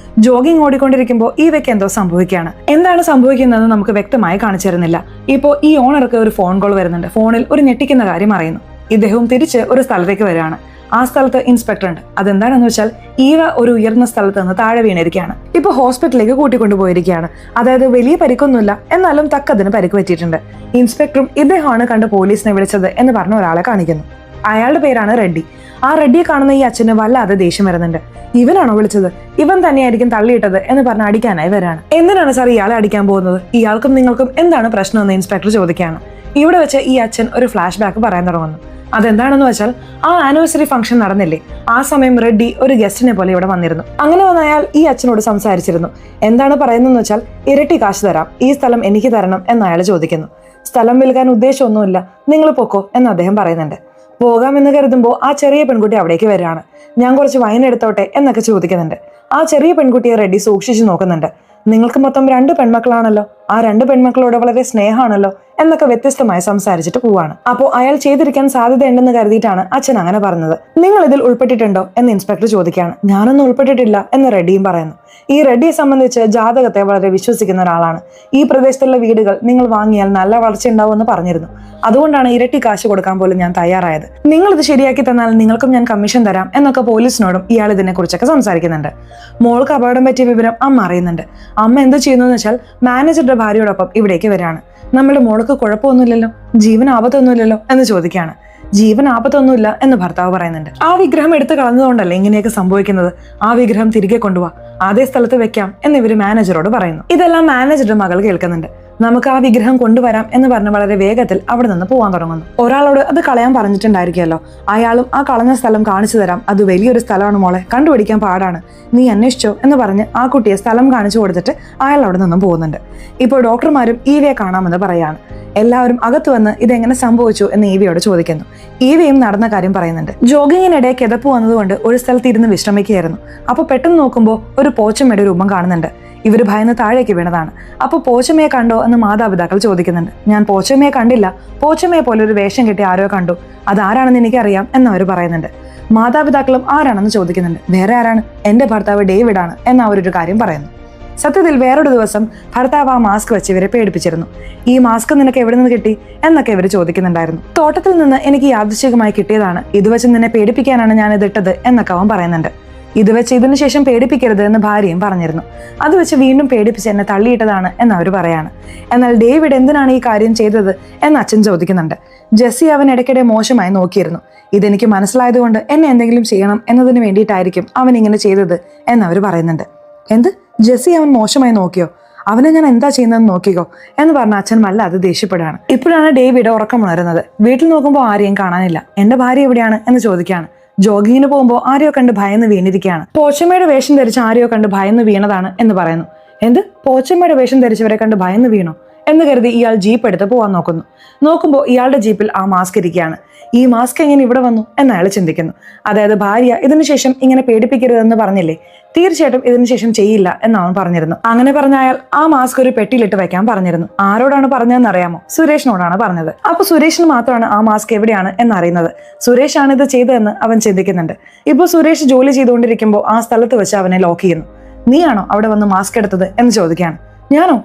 ജോഗിങ് ഓടിക്കൊണ്ടിരിക്കുമ്പോൾ ഇവയ്ക്ക് എന്തോ സംഭവിക്കുകയാണ്. എന്താണ് സംഭവിക്കുന്നതെന്ന് നമുക്ക് വ്യക്തമായി കാണിച്ചു തരുന്നില്ല. ഇപ്പോൾ ഈ ഓണർക്ക് ഒരു ഫോൺ കോൾ വരുന്നുണ്ട്. ഫോണിൽ ഒരു ഞെട്ടിക്കുന്ന കാര്യം അറിയുന്നു. ഇദ്ദേഹവും തിരിച്ച് ഒരു സ്ഥലത്തേക്ക് വരികയാണ്. ആ സ്ഥലത്ത് ഇൻസ്പെക്ടർ ഉണ്ട്. അതെന്താണെന്ന് വെച്ചാൽ ഈവ ഒരു ഉയർന്ന സ്ഥലത്ത് നിന്ന് താഴെ വീണിരിക്കുകയാണ്. ഇപ്പൊ ഹോസ്പിറ്റലിലേക്ക് കൂട്ടിക്കൊണ്ടുപോയിരിക്കുകയാണ്. അതായത് വലിയ പരിക്കൊന്നുമില്ല, എന്നാലും തക്കതിന് പരിക്ക് പറ്റിയിട്ടുണ്ട്. ഇൻസ്പെക്ടറും ഇദ്ദേഹമാണ് കണ്ട് പോലീസിനെ വിളിച്ചത് എന്ന് പറഞ്ഞ ഒരാളെ കാണിക്കുന്നു. അയാളുടെ പേരാണ് റെഡ്ഡി. ആ റെഡ്ഡിയെ കാണുന്ന ഈ അച്ഛന് വല്ലാതെ ദേഷ്യം വരുന്നുണ്ട്. ഇവനാണോ വിളിച്ചത്, ഇവൻ തന്നെയായിരിക്കും തള്ളിയിട്ടത് എന്ന് പറഞ്ഞ് അടിക്കാനായി വരാണ്. എന്തിനാണ് സാർ ഇയാളെ അടിക്കാൻ പോകുന്നത്, ഇയാൾക്കും നിങ്ങൾക്കും എന്താണ് പ്രശ്നമെന്ന് ഇൻസ്പെക്ടർ ചോദിക്കുകയാണ്. ഇവിടെ വെച്ച് ഈ അച്ഛൻ ഒരു ഫ്ലാഷ് ബാക്ക് പറയാൻ തുടങ്ങുന്നു. അതെന്താണെന്ന് വെച്ചാൽ ആ ആനിവേഴ്സറി ഫംഗ്ഷൻ നടന്നില്ലേ, ആ സമയം റെഡ്ഡി ഒരു ഗസ്റ്റിനെ പോലെ ഇവിടെ വന്നിരുന്നു. അങ്ങനെ വന്ന അയാൾ ഈ അച്ഛനോട് സംസാരിച്ചിരുന്നു. എന്താണ് പറയുന്നതെന്ന് വെച്ചാൽ ഇരട്ടി കാശ് തരാം, ഈ സ്ഥലം എനിക്ക് തരണം എന്ന് അയാൾ ചോദിക്കുന്നു. സ്ഥലം വിൽക്കാൻ ഉദ്ദേശമൊന്നുമില്ല, നിങ്ങൾ പൊക്കോ എന്ന് അദ്ദേഹം പറയുന്നുണ്ട്. പോകാമെന്ന് കരുതുമ്പോൾ ആ ചെറിയ പെൺകുട്ടി അവിടേക്ക് വരികയാണ്. ഞാൻ കുറച്ച് വൈൻ എടുത്തോട്ടെ എന്നൊക്കെ ചോദിക്കുന്നുണ്ട്. ആ ചെറിയ പെൺകുട്ടിയെ റെഡ്ഡി സൂക്ഷിച്ചു നോക്കുന്നുണ്ട്. നിങ്ങൾക്ക് മൊത്തം 2 പെൺമക്കളാണല്ലോ, ആ 2 പെൺമക്കളോട് വളരെ സ്നേഹമാണല്ലോ എന്നൊക്കെ വ്യത്യസ്തമായി സംസാരിച്ചിട്ട് പോവാണ്. അപ്പോൾ അയാൾ ചെയ്തിരിക്കാൻ സാധ്യതയുണ്ടെന്ന് കരുതിയിട്ടാണ് അച്ഛൻ അങ്ങനെ പറഞ്ഞത്. നിങ്ങൾ ഇതിൽ ഉൾപ്പെട്ടിട്ടുണ്ടോ എന്ന് ഇൻസ്പെക്ടർ ചോദിക്കുകയാണ്. ഞാനൊന്നും ഉൾപ്പെട്ടിട്ടില്ല എന്ന് റെഡ്ഡിയും പറയുന്നു. ഈ റെഡ്ഡിയെ സംബന്ധിച്ച് ജാതകത്തെ വളരെ വിശ്വസിക്കുന്ന ഒരാളാണ്. ഈ പ്രദേശത്തുള്ള വീടുകൾ നിങ്ങൾ വാങ്ങിയാൽ നല്ല വളർച്ച ഉണ്ടാവുമെന്ന് പറഞ്ഞിരുന്നു. അതുകൊണ്ടാണ് ഇരട്ടി കാശ് കൊടുക്കാൻ പോലും ഞാൻ തയ്യാറായത്. നിങ്ങൾ ഇത് ശരിയാക്കി തന്നാൽ നിങ്ങൾക്കും ഞാൻ കമ്മീഷൻ തരാം എന്നൊക്കെ പോലീസിനോടും ഇയാൾ ഇതിനെ കുറിച്ചൊക്കെ സംസാരിക്കുന്നുണ്ട്. മോൾക്ക് അപകടം പറ്റിയ വിവരം അമ്മ അറിയുന്നുണ്ട്. അമ്മ എന്ത് ചെയ്യുന്നു വെച്ചാൽ മാനേജറുടെ ഭാര്യയോടൊപ്പം ഇവിടേക്ക് വരികയാണ്. നമ്മുടെ മോൾക്ക് കുഴപ്പമൊന്നുമില്ലല്ലോ, ജീവൻ ആപത്തൊന്നുമില്ലല്ലോ എന്ന് ചോദിക്കുകയാണ്. ജീവൻ ആപത്തൊന്നുമില്ല എന്ന് ഭർത്താവ് പറയുന്നുണ്ട്. ആ വിഗ്രഹം എടുത്തു കളഞ്ഞതുകൊണ്ടല്ലേ ഇങ്ങനെയൊക്കെ സംഭവിക്കുന്നത്, ആ വിഗ്രഹം തിരികെ കൊണ്ടുപോവാ, അതേ സ്ഥലത്ത് വെക്കാം എന്ന് ഇവര് മാനേജറോട് പറയുന്നു. ഇതെല്ലാം മാനേജറുടെ മകൾ കേൾക്കുന്നുണ്ട്. നമുക്ക് ആ വിഗ്രഹം കൊണ്ടുവരാം എന്ന് പറഞ്ഞ് വളരെ വേഗത്തിൽ അവിടെ നിന്ന് പോകാൻ തുടങ്ങുന്നു. ഒരാളോട് അത് കളയാൻ പറഞ്ഞിട്ടുണ്ടായിരിക്കുമല്ലോ, അയാളും ആ കളഞ്ഞ സ്ഥലം കാണിച്ചു തരാം, അത് വലിയൊരു സ്ഥലമാണ് മോളെ, കണ്ടുപിടിക്കാൻ പാടാണ്, നീ അന്വേഷിച്ചോ എന്ന് പറഞ്ഞ് ആ കുട്ടിയെ സ്ഥലം കാണിച്ചു കൊടുത്തിട്ട് അയാൾ അവിടെ നിന്നും പോകുന്നുണ്ട്. ഇപ്പോൾ ഡോക്ടർമാരും ഈവയെ കാണാമെന്ന് പറയാണ്. എല്ലാവരും അകത്ത് വന്ന് ഇതെങ്ങനെ സംഭവിച്ചു എന്ന് ഈവയോട് ചോദിക്കുന്നു. ഈവയും നടന്ന കാര്യം പറയുന്നുണ്ട്. ജോഗിങ്ങിനിടെ കിതപ്പ് വന്നതുകൊണ്ട് ഒരു സ്ഥലത്ത് ഇരുന്ന് വിശ്രമിക്കുകയായിരുന്നു. അപ്പൊ പെട്ടെന്ന് നോക്കുമ്പോൾ ഒരു പോച്ചമ്മയുടെ രൂപം കാണുന്നുണ്ട്. ഇവര് ഭയന്ന് താഴേക്ക് വീണതാണ്. അപ്പൊ പോച്ചമ്മയെ കണ്ടോ എന്ന് മാതാപിതാക്കൾ ചോദിക്കുന്നുണ്ട്. ഞാൻ പോച്ചമ്മയെ കണ്ടില്ല, പോച്ചമ്മയെ പോലെ ഒരു വേഷം കെട്ടി ആരോ കണ്ടു, അതാരാണെന്ന് എനിക്കറിയാം എന്നവർ പറയുന്നുണ്ട്. മാതാപിതാക്കളും ആരാണെന്ന് ചോദിക്കുന്നുണ്ട്. വേറെ ആരാണ്, എന്റെ ഭർത്താവ് ഡേവിഡ് ആണ് എന്ന് അവരൊരു കാര്യം പറയുന്നു. സത്യത്തിൽ വേറൊരു ദിവസം ഭർത്താവ് ആ മാസ്ക് വെച്ച് ഇവരെ പേടിപ്പിച്ചിരുന്നു. ഈ മാസ്ക് നിനക്ക് എവിടെ നിന്ന് കിട്ടി എന്നൊക്കെ ഇവർ ചോദിക്കുന്നുണ്ടായിരുന്നു. തോട്ടത്തിൽ നിന്ന് എനിക്ക് യാദൃശ്ചികമായി കിട്ടിയതാണ്, ഇത് വെച്ച് നിന്നെ പേടിപ്പിക്കാനാണ് ഞാൻ ഇതിട്ടത് എന്നൊക്കെ അവൻ പറയുന്നുണ്ട്. ഇത് വെച്ച് ഇതിനു ശേഷം പേടിപ്പിക്കരുത് എന്ന് ഭാര്യയും പറഞ്ഞിരുന്നു. അത് വെച്ച് വീണ്ടും പേടിപ്പിച്ച് എന്നെ തള്ളിയിട്ടതാണ് എന്ന് അവർ പറയാണ്. എന്നാൽ ഡേവിഡ് എന്തിനാണ് ഈ കാര്യം ചെയ്തത് എന്ന് അച്ഛൻ ചോദിക്കുന്നുണ്ട്. ജെസ്സി അവൻ ഇടയ്ക്കിടെ മോശമായി നോക്കിയിരുന്നു. ഇതെനിക്ക് മനസ്സിലായതുകൊണ്ട് എന്നെ എന്തെങ്കിലും ചെയ്യണം എന്നതിന് വേണ്ടിയിട്ടായിരിക്കും അവൻ ഇങ്ങനെ ചെയ്തത് എന്നവർ പറയുന്നുണ്ട്. എന്ത്, ജെസ്സി അവൻ മോശമായി നോക്കിയോ, അവനെ ഞാൻ എന്താ ചെയ്യുന്നതെന്ന് നോക്കിക്കോ എന്ന് പറഞ്ഞ അച്ഛൻ വല്ലാതെ ദേഷ്യപ്പെടുകയാണ്. ഇപ്പോഴാണ് ഡേവിഡ് ഉറക്കമുണരുന്നത്. വീട്ടിൽ നോക്കുമ്പോൾ ആരെയും കാണാനില്ല. എന്റെ ഭാര്യ എവിടെയാണ് എന്ന് ചോദിക്കുകയാണ്. ജോഗിങ്ങിന് പോകുമ്പോൾ ആരെയോ കണ്ട് ഭയന്ന് വീണിരിക്കുകയാണ്. പോച്ചമ്മയുടെ വേഷം ധരിച്ച് ആരെയോ കണ്ട് ഭയന്ന് വീണതാണ് എന്ന് പറയുന്നു. എന്ത്, പോച്ചമ്മയുടെ വേഷം ധരിച്ചവരെ കണ്ട് ഭയന്ന് വീണോ എന്ന് കരുതി ഇയാൾ ജീപ്പ് എടുത്ത് പോകാൻ നോക്കുമ്പോൾ ഇയാളുടെ ജീപ്പിൽ ആ മാസ്ക് ഇരിക്കുകയാണ്. ഈ മാസ്ക് എങ്ങനെ ഇവിടെ വന്നു എന്ന് അയാൾ ചിന്തിക്കുന്നു. അതായത് ഭാര്യ ഇതിനുശേഷം ഇങ്ങനെ പേടിപ്പിക്കരുതെന്ന് പറഞ്ഞില്ലേ, തീർച്ചയായിട്ടും ഇതിനുശേഷം ചെയ്യില്ല എന്ന് അവൻ പറഞ്ഞിരുന്നു. അങ്ങനെ പറഞ്ഞ അയാൾ ആ മാസ്ക് ഒരു പെട്ടിയിലിട്ട് വെക്കാൻ പറഞ്ഞിരുന്നു. ആരോടാണ് പറഞ്ഞതെന്ന് അറിയാമോ? സുരേഷിനോടാണ് പറഞ്ഞത്. അപ്പൊ സുരേഷിന് മാത്രമാണ് ആ മാസ്ക് എവിടെയാണ് എന്നറിയുന്നത്. സുരേഷ് ആണ് ഇത് ചെയ്തതെന്ന് അവൻ ചിന്തിക്കുന്നുണ്ട്. ഇപ്പൊ സുരേഷ് ജോലി ചെയ്തുകൊണ്ടിരിക്കുമ്പോൾ ആ സ്ഥലത്ത് വെച്ച് അവനെ ലോക്ക് ചെയ്യുന്നു. നീയാണോ അവിടെ വന്ന് മാസ്ക് എടുത്തത് എന്ന് ചോദിക്കുകയാണ്.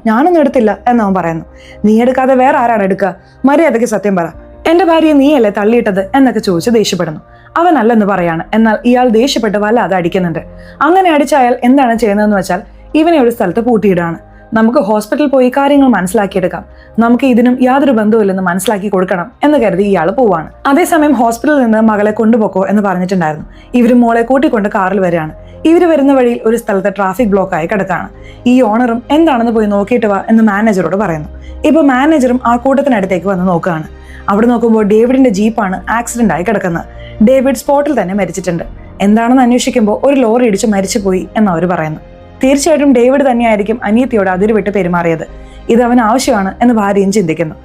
ഞാനൊന്നും എടുത്തില്ല എന്നവൻ പറയുന്നു. നീ എടുക്കാതെ വേറെ ആരാണ് എടുക്കുക, മര്യാദയ്ക്ക് സത്യം പറ, എന്റെ ഭാര്യയെ നീയല്ലേ തള്ളിയിട്ടത് എന്നൊക്കെ ചോദിച്ച് ദേഷ്യപ്പെടുന്നു. അവനല്ലെന്ന് പറയാണ്. എന്നാൽ ഇയാൾ ദേഷ്യപ്പെട്ട് വല്ലാതെ അടിക്കുന്നുണ്ട്. അങ്ങനെ അടിച്ച അയാൾ എന്താണ് ചെയ്യുന്നതെന്ന് വെച്ചാൽ ഇവനെ ഒരു സ്ഥലത്ത് പൂട്ടിയിടുകയാണ്. നമുക്ക് ഹോസ്പിറ്റലിൽ പോയി കാര്യങ്ങൾ മനസ്സിലാക്കിയെടുക്കാം, നമുക്ക് ഇതിനും യാതൊരു ബന്ധവുമില്ലെന്ന് മനസ്സിലാക്കി കൊടുക്കണം എന്ന് കരുതി ഇയാൾ പോവാണ്. അതേസമയം ഹോസ്പിറ്റലിൽ നിന്ന് മകളെ കൊണ്ടുപോക്കോ എന്ന് പറഞ്ഞിട്ടുണ്ടായിരുന്നു. ഇവര് മോളെ കൂട്ടിക്കൊണ്ട് കാറിൽ വരികയാണ്. ഇവര് വരുന്ന വഴിയിൽ ഒരു സ്ഥലത്ത് ട്രാഫിക് ബ്ലോക്ക് ആയി കിടക്കാണ്. ഈ ഓണറും എന്താണെന്ന് പോയി നോക്കിയിട്ട് വാ എന്ന് മാനേജറോട് പറയുന്നു. ഇപ്പൊ മാനേജറും ആ കൂട്ടത്തിനടുത്തേക്ക് വന്ന് നോക്കുകയാണ്. അവിടെ നോക്കുമ്പോൾ ഡേവിഡിന്റെ ജീപ്പാണ് ആക്സിഡന്റ് ആയി കിടക്കുന്നത്. ഡേവിഡ് സ്പോട്ടിൽ തന്നെ മരിച്ചിട്ടുണ്ട്. എന്താണെന്ന് അന്വേഷിക്കുമ്പോൾ ഒരു ലോറി ഇടിച്ച് മരിച്ചുപോയി എന്ന് അവർ പറയുന്നു. തീർച്ചയായിട്ടും ഡേവിഡ് തന്നെയായിരിക്കും അനിയത്തിയോട് അതിരുവിട്ട് പെരുമാറിയത്. ഇത് അവൻ ആവശ്യമാണ് എന്ന് ഭാര്യയും ചിന്തിക്കുന്നു.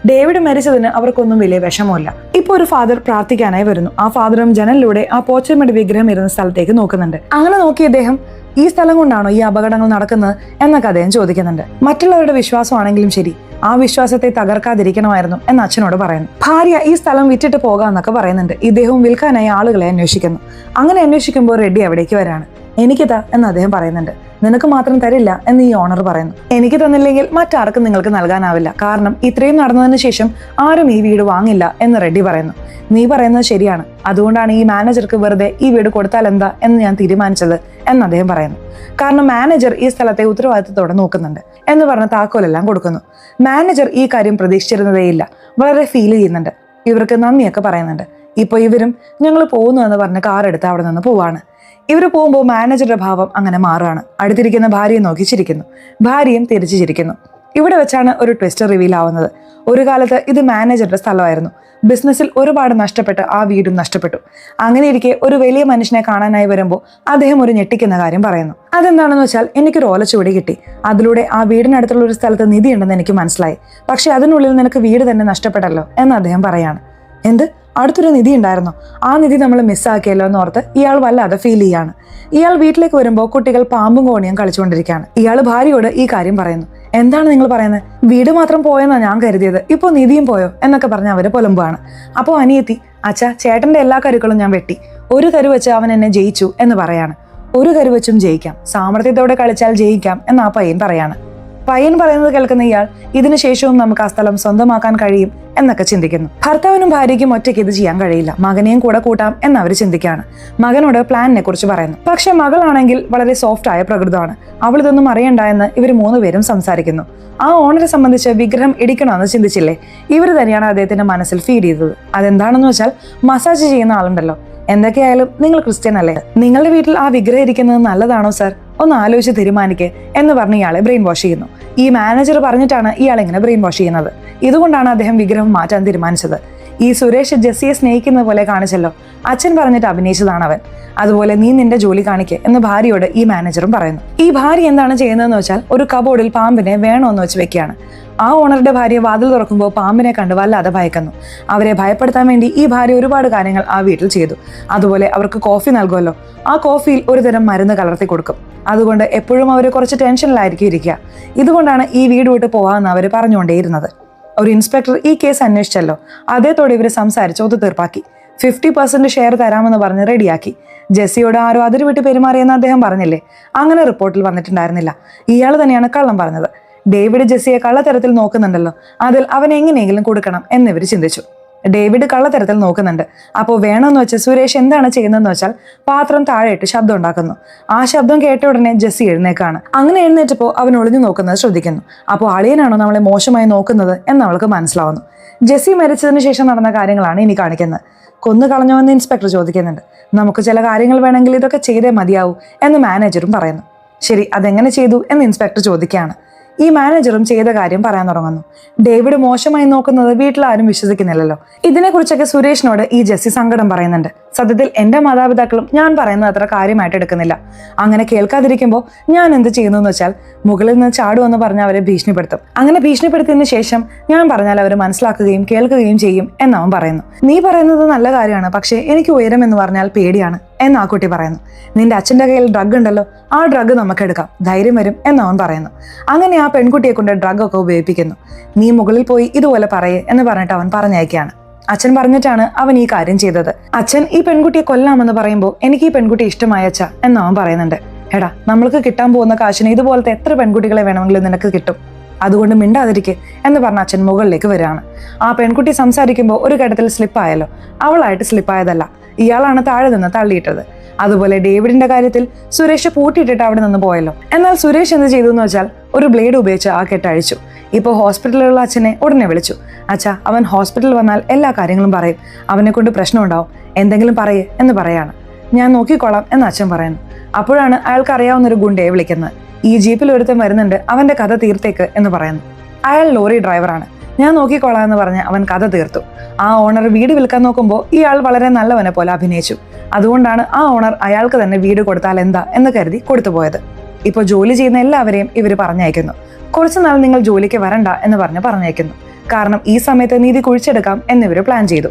ഡേവിഡ് മരിച്ചതിന് അവർക്കൊന്നും വലിയ വിഷമമില്ല. ഇപ്പൊ ഒരു ഫാദർ പ്രാർത്ഥിക്കാനായി വരുന്നു. ആ ഫാദറും ജനലിലൂടെ ആ പോച്ചമ്മയുടെ വിഗ്രഹം ഇരുന്ന സ്ഥലത്തേക്ക് നോക്കുന്നുണ്ട്. അങ്ങനെ നോക്കിയ അദ്ദേഹം ഈ സ്ഥലം കൊണ്ടാണോ ഈ അപകടങ്ങൾ നടക്കുന്നത് എന്നൊക്കെ അദ്ദേഹം ചോദിക്കുന്നുണ്ട്. മറ്റുള്ളവരുടെ വിശ്വാസമാണെങ്കിലും ശരി, ആ വിശ്വാസത്തെ തകർക്കാതിരിക്കണമായിരുന്നു എന്ന് അച്ഛനോട് പറയുന്നു. ഭാര്യ ഈ സ്ഥലം വിറ്റിട്ട് പോകാമെന്നൊക്കെ പറയുന്നുണ്ട്. ഇദ്ദേഹവും വിൽക്കാനായി ആളുകളെ അന്വേഷിക്കുന്നു. അങ്ങനെ അന്വേഷിക്കുമ്പോൾ റെഡ്ഡി അവിടേക്ക് വരാണ്. എനിക്കിതാ എന്ന് അദ്ദേഹം പറയുന്നുണ്ട്. നിനക്ക് മാത്രം തരില്ല എന്ന് ഈ ഓണർ പറയുന്നു. എനിക്ക് തന്നില്ലെങ്കിൽ മറ്റാർക്കും നിങ്ങൾക്ക് നൽകാനാവില്ല, കാരണം ഇത്രയും നടന്നതിന് ശേഷം ആരും ഈ വീട് വാങ്ങില്ല എന്ന് റെഡ്ഡി പറയുന്നു. നീ പറയുന്നത് ശരിയാണ്, അതുകൊണ്ടാണ് ഈ മാനേജർക്ക് വെറുതെ ഈ വീട് കൊടുത്താൽ എന്താ എന്ന് ഞാൻ തീരുമാനിച്ചത് എന്ന് അദ്ദേഹം പറയുന്നു. കാരണം മാനേജർ ഈ സ്ഥലത്തെ ഉത്തരവാദിത്തത്തോടെ നോക്കുന്നുണ്ട് എന്ന് പറഞ്ഞ താക്കോലെല്ലാം കൊടുക്കുന്നു. മാനേജർ ഈ കാര്യം പ്രതീക്ഷിച്ചിരുന്നതേയില്ല. വളരെ ഫീൽ ചെയ്യുന്നുണ്ട്. ഇവർക്ക് നന്ദിയൊക്കെ പറയുന്നുണ്ട്. ഇപ്പോൾ ഇവരും ഞങ്ങൾ പോകുന്നു എന്ന് പറഞ്ഞ് കാർ എടുത്ത് അവിടെ നിന്ന് പോവാണ്. ഇവർ പോകുമ്പോൾ മാനേജറുടെ ഭാവം അങ്ങനെ മാറുകയാണ്. അടുത്തിരിക്കുന്ന ഭാര്യയെ നോക്കി ചിരിക്കുന്നു. ഭാര്യയും തിരിച്ചു ചിരിക്കുന്നു. ഇവിടെ വെച്ചാണ് ഒരു ട്വിസ്റ്റ് റിവീൽ ആവുന്നത്. ഒരു കാലത്ത് ഇത് മാനേജറുടെ സ്ഥലമായിരുന്നു. ബിസിനസ്സിൽ ഒരുപാട് നഷ്ടപ്പെട്ട് ആ വീടും നഷ്ടപ്പെട്ടു. അങ്ങനെ ഇരിക്കെ ഒരു വലിയ മനുഷ്യനെ കാണാനായി വരുമ്പോൾ അദ്ദേഹം ഒരു ഞെട്ടിക്കുന്ന കാര്യം പറയുന്നു. അതെന്താണെന്ന് വെച്ചാൽ, എനിക്കൊരു ഓലച്ചുവടി കിട്ടി. അതിലൂടെ ആ വീടിനടുത്തുള്ള ഒരു സ്ഥലത്ത് നിധി ഉണ്ടെന്ന് എനിക്ക് മനസ്സിലായി. പക്ഷെ അതിനുള്ളിൽ നിനക്ക് വീട് തന്നെ നഷ്ടപ്പെട്ടല്ലോ എന്ന് അദ്ദേഹം പറയാണ്. എന്ത്? അടുത്തൊരു നിധി ഉണ്ടായിരുന്നോ? ആ നിധി നമ്മൾ മിസ്സാക്കിയല്ലോ എന്നോർത്ത് ഇയാൾ വല്ലാതെ ഫീൽ ചെയ്യാണ്. ഇയാൾ വീട്ടിലേക്ക് വരുമ്പോൾ കുട്ടികൾ പാമ്പും കോണിയും കളിച്ചുകൊണ്ടിരിക്കുകയാണ്. ഇയാൾ ഭാര്യയോട് ഈ കാര്യം പറയുന്നു. എന്താണ് നിങ്ങൾ പറയുന്നത്? വീട് മാത്രം പോയെന്നാ ഞാൻ കരുതിയത്, ഇപ്പോൾ നിധിയും പോയോ എന്നൊക്കെ പറഞ്ഞ് അവര് പുലമ്പുകയാണ്. അപ്പോൾ അനിയത്തി, അച്ഛാ, ചേട്ടന്റെ എല്ലാ കരുക്കളും ഞാൻ വെട്ടി, ഒരു കരു വെച്ച് അവൻ എന്നെ ജയിച്ചു എന്ന് പറയാണ്. ഒരു കരു വെച്ചും ജയിക്കാം, സാമർത്ഥ്യത്തോടെ കളിച്ചാൽ ജയിക്കാം എന്ന് ആ പയ്യൻ പറയാണ്. പയ്യൻ പറയുന്നത് കേൾക്കുന്ന ഇയാൾ ഇതിനുശേഷവും നമുക്ക് ആ സ്ഥലം സ്വന്തമാക്കാൻ കഴിയും എന്നൊക്കെ ചിന്തിക്കുന്നു. ഭർത്താവിനും ഭാര്യയ്ക്കും ഒറ്റയ്ക്ക് ഇത് ചെയ്യാൻ കഴിയില്ല, മകനെയും കൂടെ കൂട്ടാം എന്ന് അവർ ചിന്തിക്കുകയാണ്. മകനോട് പ്ലാനിനെ കുറിച്ച് പറയുന്നു. പക്ഷെ മകളാണെങ്കിൽ വളരെ സോഫ്റ്റ് ആയ പ്രകൃതമാണ്. അവൾ ഇതൊന്നും അറിയണ്ട എന്ന് ഇവർ മൂന്നുപേരും സംസാരിക്കുന്നു. ആ ഓണറെ സംബന്ധിച്ച് വിഗ്രഹം ഇടിക്കണമെന്ന് ചിന്തിച്ചില്ലേ, ഇവർ തന്നെയാണ് അദ്ദേഹത്തിന്റെ മനസ്സിൽ ഫീഡ് ചെയ്തത്. അതെന്താണെന്ന് വെച്ചാൽ, മസാജ് ചെയ്യുന്ന ആളുണ്ടല്ലോ. എന്തൊക്കെയായാലും നിങ്ങൾ ക്രിസ്ത്യൻ അല്ലേ, നിങ്ങളുടെ വീട്ടിൽ ആ വിഗ്രഹം ഇരിക്കുന്നത് നല്ലതാണോ സർ, ഒന്ന് ആലോചിച്ച് തീരുമാനിക്കേ എന്ന് പറഞ്ഞ് ഇയാളെ ബ്രെയിൻ വാഷ് ചെയ്യുന്നു. ഈ മാനേജർ പറഞ്ഞിട്ടാണ് ഇയാൾ ഇങ്ങനെ ബ്രെയിൻ വാഷ് ചെയ്യുന്നത്. ഇതുകൊണ്ടാണ് അദ്ദേഹം വിഗ്രഹം മാറ്റാൻ തീരുമാനിച്ചത്. ഈ സുരേഷ് ജെസ്സിയെ സ്നേഹിക്കുന്നത് പോലെ കാണിച്ചല്ലോ, അച്ഛൻ പറഞ്ഞിട്ട് അഭിനയിച്ചതാണ് അവൻ. അതുപോലെ നീ നിന്റെ ജോലി കാണിക്കേ എന്ന് ഭാര്യയോട് ഈ മാനേജറും പറയുന്നു. ഈ ഭാര്യ എന്താണ് ചെയ്യുന്നതെന്ന് വെച്ചാൽ, ഒരു കബോർഡിൽ പാമ്പിനെ വേണമെന്ന് വെച്ച് വെക്കുകയാണ്. ആ ഓണറുടെ ഭാര്യ വാതിൽ തുറക്കുമ്പോൾ പാമ്പിനെ കണ്ട് വല്ലാതെ ഭയക്കുന്നു. അവരെ ഭയപ്പെടുത്താൻ വേണ്ടി ഈ ഭാര്യ ഒരുപാട് കാര്യങ്ങൾ ആ വീട്ടിൽ ചെയ്തു. അതുപോലെ അവർക്ക് കോഫി നൽകുമല്ലോ, ആ കോഫിയിൽ ഒരുതരം മരുന്ന് കലർത്തി കൊടുക്കും. അതുകൊണ്ട് എപ്പോഴും അവർ കുറച്ച് ടെൻഷനിലായിരിക്കും ഇരിക്കുക. ഇതുകൊണ്ടാണ് ഈ വീട് വിട്ട് പോകാമെന്ന് അവർ പറഞ്ഞുകൊണ്ടേയിരുന്നത്. ഒരു ഇൻസ്പെക്ടർ ഈ കേസ് അന്വേഷിച്ചല്ലോ, അതേത്തോടെ ഇവർ സംസാരിച്ച് ഒത്തുതീർപ്പാക്കി. 50% ഷെയർ തരാമെന്ന് പറഞ്ഞ് റെഡിയാക്കി. ജെസ്സിയോട് ആരോ അതിര് വിട്ട് പെരുമാറിയെന്ന് അദ്ദേഹം പറഞ്ഞില്ലേ, അങ്ങനെ റിപ്പോർട്ടിൽ വന്നിട്ടുണ്ടായിരുന്നില്ല. ഇയാൾ തന്നെയാണ് കള്ളം പറഞ്ഞത്. ഡേവിഡ് ജെസ്സിയെ കള്ളത്തരത്തിൽ നോക്കുന്നുണ്ടല്ലോ, അതിൽ അവൻ എങ്ങനെയെങ്കിലും കൊടുക്കണം എന്നിവർ ചിന്തിച്ചു. ഡേവിഡ് കള്ളത്തരത്തിൽ നോക്കുന്നുണ്ട്. അപ്പോൾ വേണമെന്ന് വെച്ച് സുരേഷ് എന്താണ് ചെയ്യുന്നതെന്ന് വെച്ചാൽ, പാത്രം താഴെയിട്ട് ശബ്ദം ഉണ്ടാക്കുന്നു. ആ ശബ്ദം കേട്ട ഉടനെ ജെസ്സി എഴുന്നേക്കാണ്. അങ്ങനെ എഴുന്നേറ്റപ്പോൾ അവൻ ഒളിഞ്ഞു നോക്കുന്നത് ശ്രദ്ധിക്കുന്നു. അപ്പോൾ അളിയനാണോ നമ്മളെ മോശമായി നോക്കുന്നത് എന്ന് അവൾക്ക് മനസ്സിലാവുന്നു. ജെസ്സി മരിച്ചതിന് ശേഷം നടന്ന കാര്യങ്ങളാണ് ഇനി കാണിക്കുന്നത്. കൊന്നു കളഞ്ഞോ എന്ന് ഇൻസ്പെക്ടർ ചോദിക്കുന്നുണ്ട്. നമുക്ക് ചില കാര്യങ്ങൾ വേണമെങ്കിൽ ഇതൊക്കെ ചെയ്തേ മതിയാവൂ എന്ന് മാനേജറും പറയുന്നു. ശരി, അതെങ്ങനെ ചെയ്തു എന്ന് ഇൻസ്പെക്ടർ ചോദിക്കുകയാണ്. ഈ മാനേജറും ചെയ്ത കാര്യം പറയാൻ തുടങ്ങുന്നു. ഡേവിഡ് മോശമായി നോക്കുന്നത് വീട്ടിൽ ആരും വിശ്വസിക്കുന്നില്ലല്ലോ. ഇതിനെക്കുറിച്ചൊക്കെ സുരേഷിനോട് ഈ ജെസ്സി സങ്കടം പറയുന്നുണ്ട്. സത്യത്തിൽ എന്റെ മാതാപിതാക്കളും ഞാൻ പറയുന്നത് അത്ര കാര്യമായിട്ട് എടുക്കുന്നില്ല. അങ്ങനെ കേൾക്കാതിരിക്കുമ്പോൾ ഞാൻ എന്ത് ചെയ്യുന്നു എന്ന് വെച്ചാൽ, മുകളിൽ നിന്ന് ചാടുമെന്ന് പറഞ്ഞ് അവരെ ഭീഷണിപ്പെടുത്തും. അങ്ങനെ ഭീഷണിപ്പെടുത്തിയതിനു ശേഷം ഞാൻ പറഞ്ഞാൽ അവർ മനസ്സിലാക്കുകയും കേൾക്കുകയും ചെയ്യും എന്നവൻ പറയുന്നു. നീ പറയുന്നത് നല്ല കാര്യമാണ്, പക്ഷേ എനിക്ക് ഉയരം എന്ന് പറഞ്ഞാൽ പേടിയാണ് എന്ന് ആ കുട്ടി പറയുന്നു. നിന്റെ അച്ഛൻ്റെ കയ്യിൽ ഡ്രഗ് ഉണ്ടല്ലോ, ആ ഡ്രഗ് നമുക്ക് എടുക്കാം, ധൈര്യം വരും എന്നവൻ പറയുന്നു. അങ്ങനെ ആ പെൺകുട്ടിയെ കൊണ്ട് ഡ്രഗ് ഒക്കെ ഉപയോഗിപ്പിക്കുന്നു. നീ മുകളിൽ പോയി ഇതുപോലെ പറയേ എന്ന് പറഞ്ഞിട്ട് അവൻ പറഞ്ഞയക്കുകയാണ്. അച്ഛൻ പറഞ്ഞിട്ടാണ് അവൻ ഈ കാര്യം ചെയ്തത്. അച്ഛൻ ഈ പെൺകുട്ടിയെ കൊല്ലാമെന്ന് പറയുമ്പോൾ എനിക്ക് ഈ പെൺകുട്ടി ഇഷ്ടമായ അച്ഛ എന്നവൻ പറയുന്നുണ്ട്. എടാ, നമ്മൾക്ക് കിട്ടാൻ പോകുന്ന കാശിന് ഇതുപോലത്തെ എത്ര പെൺകുട്ടികളെ വേണമെങ്കിലും നിനക്ക് കിട്ടും, അതുകൊണ്ട് മിണ്ടാതിരിക്കെ എന്ന് പറഞ്ഞ അച്ഛൻ മുകളിലേക്ക് വരികയാണ്. ആ പെൺകുട്ടി സംസാരിക്കുമ്പോൾ ഒരു ഘട്ടത്തിൽ സ്ലിപ്പായല്ലോ, അവളായിട്ട് സ്ലിപ്പായതല്ല, ഇയാളാണ് താഴെ നിന്ന് തള്ളിയിട്ടത്. അതുപോലെ ഡേവിഡിന്റെ കാര്യത്തിൽ സുരേഷ് പൂട്ടിയിട്ടിട്ട് അവിടെ നിന്ന് പോയല്ലോ. എന്നാൽ സുരേഷ് എന്ത് ചെയ്തു എന്ന് വെച്ചാൽ, ഒരു ബ്ലേഡ് ഉപയോഗിച്ച് ആ കെട്ടഴിച്ചു. ഇപ്പോൾ ഹോസ്പിറ്റലിലുള്ള അച്ഛനെ ഉടനെ വിളിച്ചു. അച്ഛാ, അവൻ ഹോസ്പിറ്റലിൽ വന്നാൽ എല്ലാ കാര്യങ്ങളും പറയും, അവനെ കൊണ്ട് പ്രശ്നം ഉണ്ടാവും, എന്തെങ്കിലും പറയേ എന്ന് പറയാണ്. ഞാൻ നോക്കിക്കോളാം എന്ന് അച്ഛൻ പറയുന്നു. അപ്പോഴാണ് അയാൾക്ക് അറിയാവുന്ന ഒരു ഗുണ്ടയെ വിളിക്കുന്നത്. ഈ ജീപ്പിൽ ഒരുത്തൻ വരുന്നുണ്ട്, അവന്റെ കഥ തീർത്തേക്ക് എന്ന് പറയുന്നു. അയാൾ ലോറി ഡ്രൈവറാണ്. ഞാൻ നോക്കിക്കോളാം എന്ന് പറഞ്ഞ് അവൻ കഥ തീർത്തു. ആ ഓണർ വീട് വിൽക്കാൻ നോക്കുമ്പോൾ ഇയാൾ വളരെ നല്ലവനെ പോലെ അഭിനയിച്ചു. അതുകൊണ്ടാണ് ആ ഓണർ അയാൾക്ക് തന്നെ വീട് കൊടുത്താൽ എന്താ എന്ന് കരുതി കൊടുത്തുപോയത്. ഇപ്പോൾ ജോലി ചെയ്യുന്ന എല്ലാവരെയും ഇവർ പറഞ്ഞയക്കുന്നു. കുറച്ചുനാൾ നിങ്ങൾ ജോലിക്ക് വരണ്ട എന്ന് പറഞ്ഞ് പറഞ്ഞയക്കുന്നു. കാരണം ഈ സമയത്ത് നീതി കുഴിച്ചെടുക്കാം എന്നിവർ പ്ലാൻ ചെയ്തു.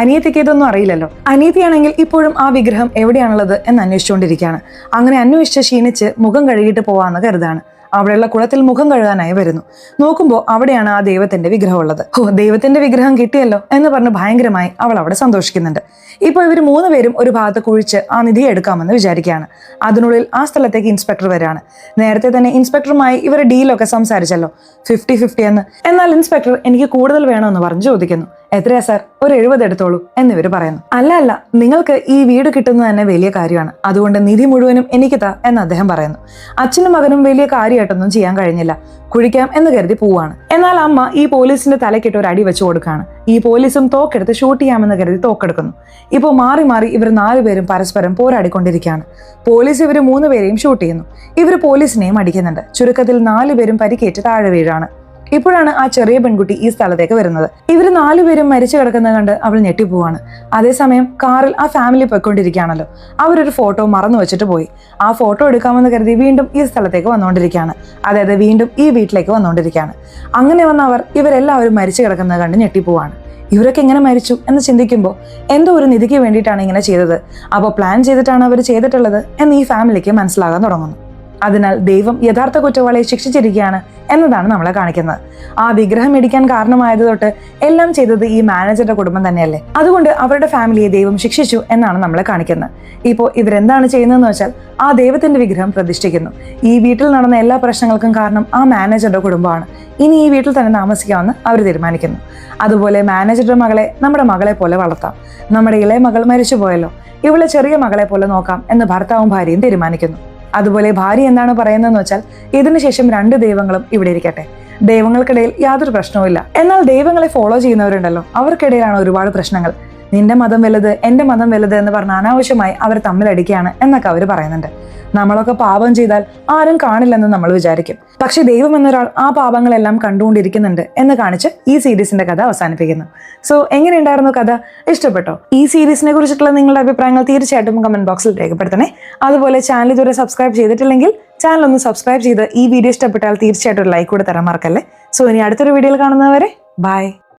അനിയത്തിക്ക് ഇതൊന്നും അറിയില്ലല്ലോ. അനിയത്തിയാണെങ്കിൽ ഇപ്പോഴും ആ വിഗ്രഹം എവിടെയാണുള്ളത് എന്ന് അന്വേഷിച്ചുകൊണ്ടിരിക്കുകയാണ്. അങ്ങനെ അന്വേഷിച്ച് ക്ഷീണിച്ച് മുഖം കഴുകിയിട്ട് പോവാന്ന് കരുതാണ്. അവിടെയുള്ള കുളത്തിൽ മുഖം കഴുകാനായി വരുന്നു. നോക്കുമ്പോൾ അവിടെയാണ് ആ ദൈവത്തിന്റെ വിഗ്രഹം ഉള്ളത്. ദൈവത്തിന്റെ വിഗ്രഹം കിട്ടിയല്ലോ എന്ന് പറഞ്ഞ് ഭയങ്കരമായി അവൾ അവിടെ സന്തോഷിക്കുന്നുണ്ട്. ഇപ്പോൾ ഇവർ 3 പേരും ഒരു ഭാഗത്ത് കുഴിച്ച് ആ നിധി എടുക്കാമെന്ന് വിചാരിക്കുകയാണ്. അതിനുള്ളിൽ ആ സ്ഥലത്തേക്ക് ഇൻസ്പെക്ടർ വരികയാണ്. നേരത്തെ തന്നെ ഇൻസ്പെക്ടറുമായി ഇവർ ഡീലൊക്കെ സംസാരിച്ചല്ലോ, 50-50 എന്ന്. എന്നാൽ ഇൻസ്പെക്ടർ എനിക്ക് കൂടുതൽ വേണമെന്ന് പറഞ്ഞ് ചോദിക്കുന്നു. എത്രയാ സാർ? ഒരു 70 എടുത്തോളൂ എന്നിവർ പറയുന്നു. അല്ല, നിങ്ങൾക്ക് ഈ വീട് കിട്ടുന്നത് തന്നെ വലിയ കാര്യമാണ്, അതുകൊണ്ട് നിധി മുഴുവനും എനിക്ക് താ എന്ന് അദ്ദേഹം പറയുന്നു. അച്ഛനും മകനും വലിയ കാര്യമായിട്ടൊന്നും ചെയ്യാൻ കഴിഞ്ഞില്ല, കുഴിക്കാം എന്ന് കരുതി പോവാണ്. എന്നാൽ അമ്മ ഈ പോലീസിന്റെ തലക്കിട്ട് ഒരു അടി വെച്ചു കൊടുക്കുകയാണ്. ഈ പോലീസും തോക്കെടുത്ത് ഷൂട്ട് ചെയ്യാമെന്ന് കരുതി തോക്കെടുക്കുന്നു. ഇപ്പോൾ മാറി മാറി ഇവർ 4 പേരും പരസ്പരം പോരാടിക്കൊണ്ടിരിക്കുകയാണ്. പോലീസ് ഇവർ 3 പേരെയും ഷൂട്ട് ചെയ്യുന്നു. ഇവർ പോലീസിനെയും അടിക്കുന്നുണ്ട്. ചുരുക്കത്തിൽ 4 പേരും പരിക്കേറ്റ് താഴെ വീഴാണ്. ഇപ്പോഴാണ് ആ ചെറിയ പെൺകുട്ടി ഈ സ്ഥലത്തേക്ക് വരുന്നത്. ഇവർ 4 പേരും മരിച്ചു കിടക്കുന്നത് കണ്ട് അവൾ ഞെട്ടിപ്പോവാണ്. അതേസമയം കാറിൽ ആ ഫാമിലി പോയിക്കൊണ്ടിരിക്കുകയാണല്ലോ. അവരൊരു ഫോട്ടോ മറന്നു വെച്ചിട്ട് പോയി. ആ ഫോട്ടോ എടുക്കാമെന്ന് കരുതി വീണ്ടും ഈ സ്ഥലത്തേക്ക് വന്നുകൊണ്ടിരിക്കുകയാണ്. അതായത് വീണ്ടും ഈ വീട്ടിലേക്ക് വന്നുകൊണ്ടിരിക്കുകയാണ്. അങ്ങനെ വന്ന അവർ ഇവരെല്ലാവരും മരിച്ചു കിടക്കുന്നത് കണ്ട് ഞെട്ടിപ്പോവാണ്. ഇവരൊക്കെ എങ്ങനെ മരിച്ചു എന്ന് ചിന്തിക്കുമ്പോൾ എന്തോ ഒരു നിധിക്ക് വേണ്ടിയിട്ടാണ് ഇങ്ങനെ ചെയ്തത്, അപ്പോൾ പ്ലാൻ ചെയ്തിട്ടാണ് അവർ ചെയ്തിട്ടുള്ളത് എന്ന് ഈ ഫാമിലിക്ക് മനസ്സിലാകാൻ തുടങ്ങുന്നു. അതിനാൽ ദൈവം യഥാർത്ഥ കുറ്റവാളിയെ ശിക്ഷിച്ചിരിക്കുകയാണ് എന്നതാണ് നമ്മളെ കാണിക്കുന്നത്. ആ വിഗ്രഹം ഇടിക്കാൻ കാരണമായത് തൊട്ട് എല്ലാം ചെയ്തത് ഈ മാനേജറുടെ കുടുംബം തന്നെയല്ലേ. അതുകൊണ്ട് അവരുടെ ഫാമിലിയെ ദൈവം ശിക്ഷിച്ചു എന്നാണ് നമ്മളെ കാണിക്കുന്നത്. ഇപ്പോൾ ഇവരെന്താണ് ചെയ്യുന്നതെന്ന് വെച്ചാൽ ആ ദൈവത്തിന്റെ വിഗ്രഹം പ്രതിഷ്ഠിക്കുന്നു. ഈ വീട്ടിൽ നടന്ന എല്ലാ പ്രശ്നങ്ങൾക്കും കാരണം ആ മാനേജറുടെ കുടുംബമാണ്. ഇനി ഈ വീട്ടിൽ തന്നെ താമസിക്കാമെന്ന് അവർ തീരുമാനിക്കുന്നു. അതുപോലെ മാനേജറുടെ മകളെ നമ്മുടെ മകളെ പോലെ വളർത്താം. നമ്മുടെ ഇളയ മകൾ മരിച്ചുപോയല്ലോ, ഇവളെ ചെറിയ മകളെ പോലെ നോക്കാം എന്ന് ഭർത്താവും ഭാര്യയും തീരുമാനിക്കുന്നു. അതുപോലെ ഭാര്യ എന്താണ് പറയുന്നതെന്ന് വെച്ചാൽ ഇതിനുശേഷം 2 ദൈവങ്ങളും ഇവിടെ ഇരിക്കട്ടെ, ദൈവങ്ങൾക്കിടയിൽ യാതൊരു പ്രശ്നവുമില്ല. എന്നാൽ ദൈവങ്ങളെ ഫോളോ ചെയ്യുന്നവരുണ്ടല്ലോ, അവർക്കിടയിലാണ് ഒരുപാട് പ്രശ്നങ്ങൾ. നിന്റെ മതം വലുത്, എന്റെ മതം വലുത് എന്ന് പറഞ്ഞ് അനാവശ്യമായി അവർ തമ്മിലടിക്കുകയാണ് എന്നൊക്കെ അവർ പറയുന്നുണ്ട്. നമ്മളൊക്കെ പാപം ചെയ്താൽ ആരും കാണില്ലെന്ന് നമ്മൾ വിചാരിക്കും, പക്ഷെ ദൈവം എന്നൊരാൾ ആ പാപങ്ങളെല്ലാം കണ്ടുകൊണ്ടിരിക്കുന്നുണ്ട് എന്ന് കാണിച്ച് ഈ സീരീസിന്റെ കഥ അവസാനിപ്പിക്കുന്നു. സോ എങ്ങനെയുണ്ടായിരുന്നു കഥ? ഇഷ്ടപ്പെട്ടോ? ഈ സീരീസിനെ കുറിച്ചിട്ടുള്ള നിങ്ങളുടെ അഭിപ്രായങ്ങൾ തീർച്ചയായിട്ടും കമന്റ് ബോക്സിൽ രേഖപ്പെടുത്തണേ. അതുപോലെ ചാനൽ ഇതുവരെ സബ്സ്ക്രൈബ് ചെയ്തിട്ടില്ലെങ്കിൽ ചാനൽ ഒന്ന് സബ്സ്ക്രൈബ് ചെയ്ത് ഈ വീഡിയോ ഇഷ്ടപ്പെട്ടാൽ തീർച്ചയായിട്ടും ഒരു ലൈക്ക് കൂടെ തരാൻ മറക്കല്ലേ. സോ ഇനി അടുത്തൊരു വീഡിയോയിൽ കാണുന്നവരെ ബൈ.